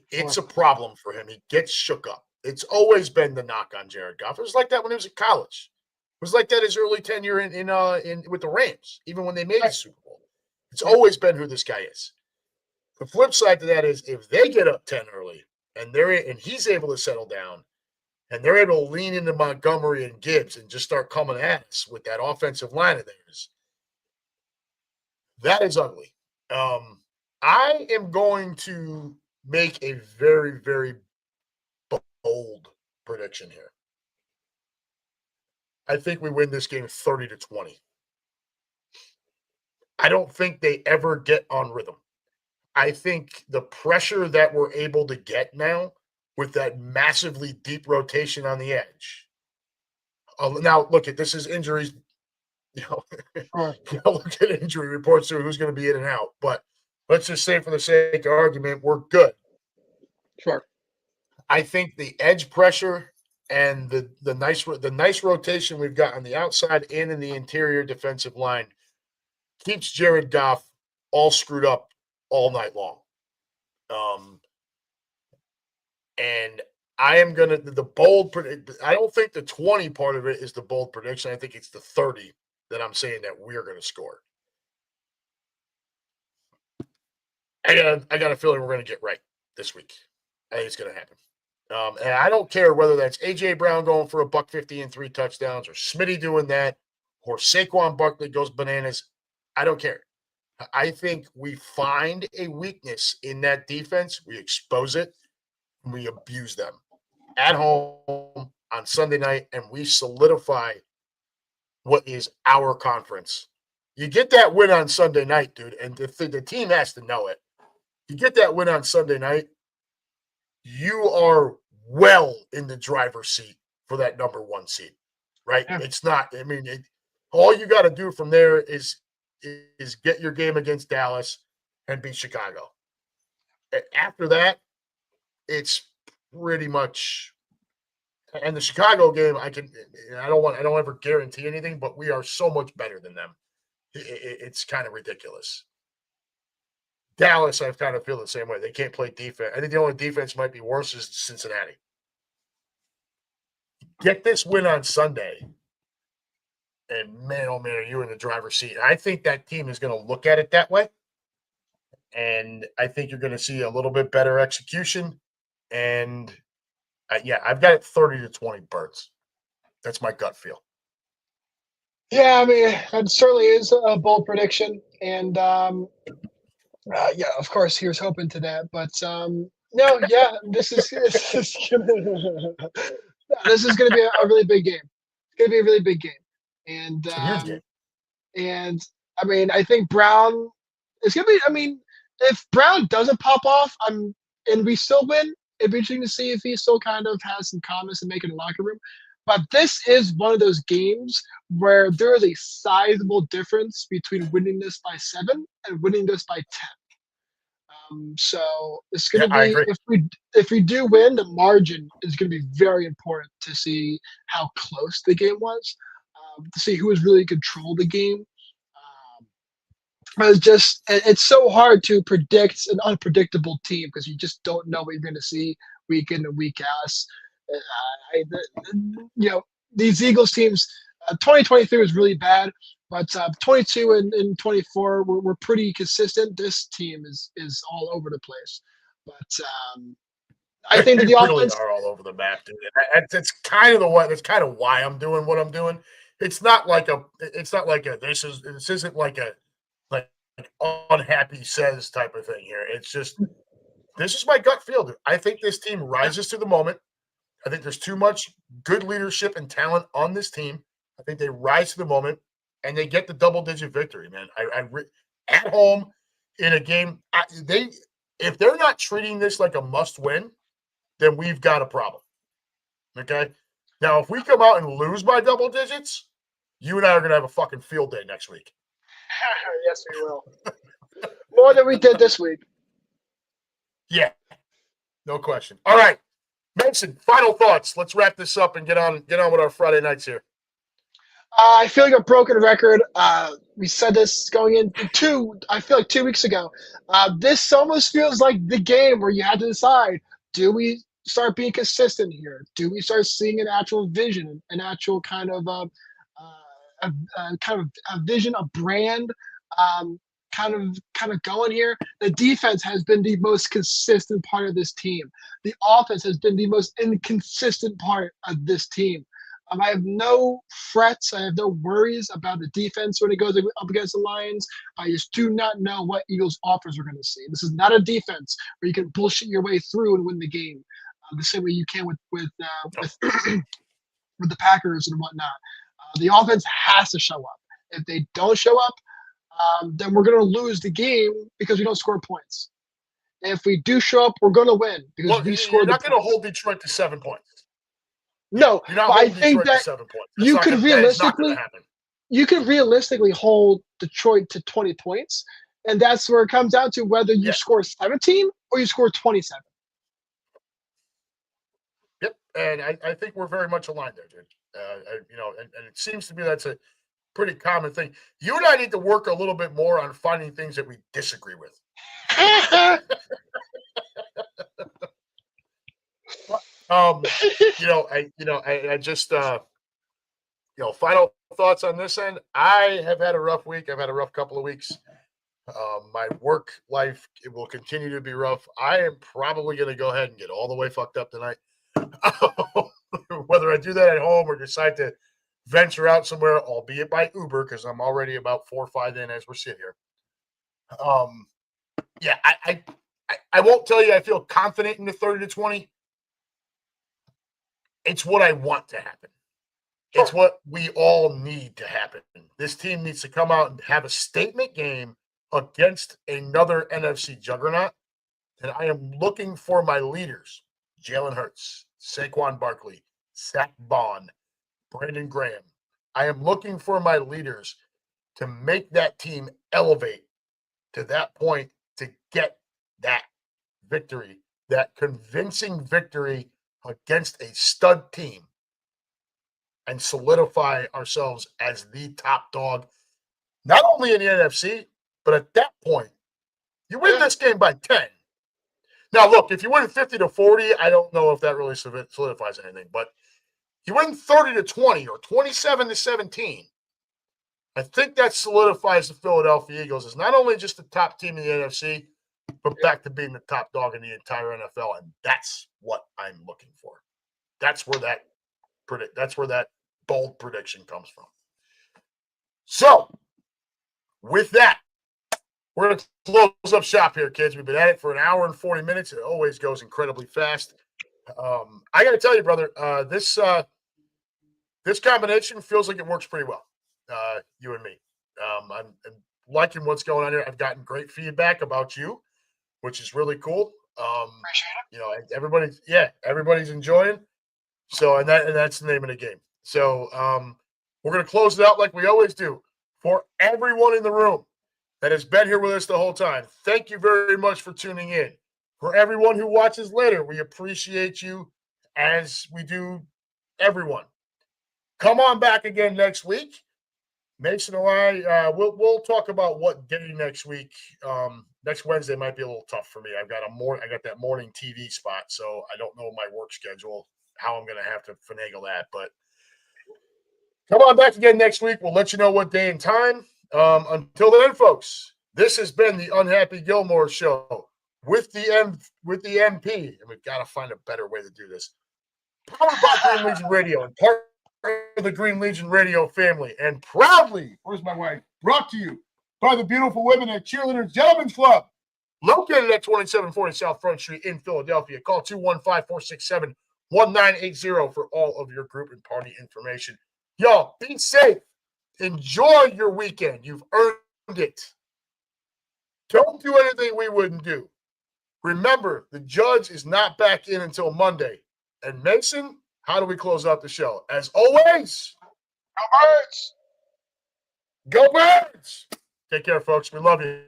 it's a problem for him. He gets shook up. It's always been the knock on Jared Goff. It was like that when he was in college. It was like that his early tenure in with the Rams, even when they made the Super Bowl. It's always been who this guy is. The flip side to that is if they get up 10 early and he's able to settle down and they're able to lean into Montgomery and Gibbs and just start coming at us with that offensive line of theirs, that is ugly. I am going to make a very, very bold prediction here. I think we win this game 30-20. I don't think they ever get on rhythm. I think the pressure that we're able to get now with that massively deep rotation on the edge. Now, look at this is injuries. Look at injury reports to who's going to be in and out. But let's just say, for the sake of argument, we're good. Sure. I think the edge pressure and the nice rotation we've got on the outside and in the interior defensive line keeps Jared Goff all screwed up all night long. And I am going to, the bold, I don't think the 20 part of it is the bold prediction. I think it's the 30 that I'm saying that we're going to score. I got a feeling we're going to get right this week. I think it's going to happen. And I don't care whether that's A.J. Brown going for $150 and 3 touchdowns or Smitty doing that or Saquon Barkley goes bananas. I don't care. I think we find a weakness in that defense. We expose it and we abuse them at home on Sunday night, and we solidify what is our conference. You get that win on Sunday night, dude, and the team has to know it. You get that win on Sunday night, you are well in the driver's seat for that number 1 seed, right? Yeah. It's not, all you got to do from there is get your game against Dallas and beat Chicago. After that, it's pretty much, and the Chicago game, I don't ever guarantee anything, but we are so much better than them. It's kind of ridiculous. Dallas, I kind of feel the same way. They can't play defense. I think the only defense might be worse is Cincinnati. Get this win on Sunday, and man, oh man, are you in the driver's seat. I think that team is going to look at it that way, and I think you're going to see a little bit better execution. And I've got it 30-20 Birds. That's my gut feel. Yeah, that certainly is a bold prediction, and of course, here's hoping to that. But no, yeah, this is gonna be a really big game. It's gonna be a really big game, and it's a huge game. And I think Brown is gonna be. If Brown doesn't pop off, and we still win, it'd be interesting to see if he still kind of has some calmness and make it in the locker room. But this is one of those games where there is a sizable difference between winning this by 7 and winning this by 10. So it's going to be, if we do win, the margin is going to be very important to see how close the game was, to see who was really in control of the game. It's so hard to predict an unpredictable team because you just don't know what you're going to see week in and week out. These Eagles teams, 2023 was really bad, but 22 and 24 were pretty consistent. This team is all over the place. But I think the offense are all over the map, dude. That's kind of why I'm doing what I'm doing. This isn't like a unhappy says type of thing here. It's just, this is my gut feel, dude. I think this team rises to the moment. I think there's too much good leadership and talent on this team. I think they rise to the moment and they get the double-digit victory, man. At home in a game, if they're not treating this like a must-win, then we've got a problem. Okay? Now, if we come out and lose by double digits, you and I are going to have a fucking field day next week. Yes, we will. More than we did this week. Yeah, no question. All right, Mason, final thoughts. Let's wrap this up and get on with our Friday nights here. I feel like a broken record. We said this going into I feel like 2 weeks ago. This almost feels like the game where you had to decide: do we start being consistent here? Do we start seeing an actual vision, an actual kind of a vision, a brand, kind of going here? The defense has been the most consistent part of this team. The offense has been the most inconsistent part of this team. I have no frets. I have no worries about the defense when it goes up against the Lions. I just do not know what Eagles' offers we're going to see. This is not a defense where you can bullshit your way through and win the game the same way you can with with the Packers and whatnot. The offense has to show up. If they don't show up, then we're going to lose the game because we don't score points. If we do show up, we're going to win because we scored. You're not going to hold Detroit to 7 points. No, you're not but holding I think Detroit that to 7 points. you could realistically hold Detroit to 20 points, and that's where it comes down to whether you score 17 or you score 27. Yep, and I think we're very much aligned there, dude. And it seems to me that's a pretty common thing. You and I need to work a little bit more on finding things that we disagree with. I just final thoughts on this end. I have had a rough week. I've had a rough couple of weeks. My work life, it will continue to be rough. I am probably going to go ahead and get all the way fucked up tonight. Whether I do that at home or decide to venture out somewhere, albeit by Uber, because I'm already about 4 or 5 in as we're sitting here. I won't tell you I feel confident in the 30-20. It's what I want to happen. It's what we all need to happen. This team needs to come out and have a statement game against another NFC juggernaut. And I am looking for my leaders: Jalen Hurts, Saquon Barkley, Zach Bond, Brandon Graham. I am looking for my leaders to make that team elevate to that point to get that victory, that convincing victory against a stud team, and solidify ourselves as the top dog, not only in the NFC, but at that point, you win this game by 10. Now, look, if you win 50-40, I don't know if that really solidifies anything, but you win 30-20 or 27-17. I think that solidifies the Philadelphia Eagles as not only just the top team in the NFC, but back to being the top dog in the entire NFL, and that's what I'm looking for. That's where that bold prediction comes from. So, with that, we're going to close up shop here, kids. We've been at it for an hour and 40 minutes. It always goes incredibly fast. I got to tell you, brother, this combination feels like it works pretty well, you and me. I'm liking what's going on here. I've gotten great feedback about you, which is really cool. Appreciate it. Everybody's enjoying. So, and that's the name of the game. So, we're going to close it out like we always do. For everyone in the room that has been here with us the whole time, thank you very much for tuning in. For everyone who watches later, we appreciate you, as we do everyone. Come on back again next week. Mason and I, we'll talk about what day next week. Next Wednesday might be a little tough for me. I got that morning TV spot, so I don't know my work schedule, how I'm going to have to finagle that. But come on back again next week. We'll let you know what day and time. Until then, folks, this has been the Unhappy Gilmore Show with the MP, and we've got to find a better way to do this. Powered by Green Legion Radio and part of the Green Legion Radio family, and proudly, where's my wife? Brought to you by the beautiful women at Cheerleaders Gentlemen's Club, located at 2740 South Front Street in Philadelphia. Call 215-467-1980 for all of your group and party information. Y'all, be safe. Enjoy your weekend. You've earned it. Don't do anything we wouldn't do. Remember, the judge is not back in until Monday. And Mason, how do we close out the show? As always, Go Birds! go Birds! Take care, folks. We love you.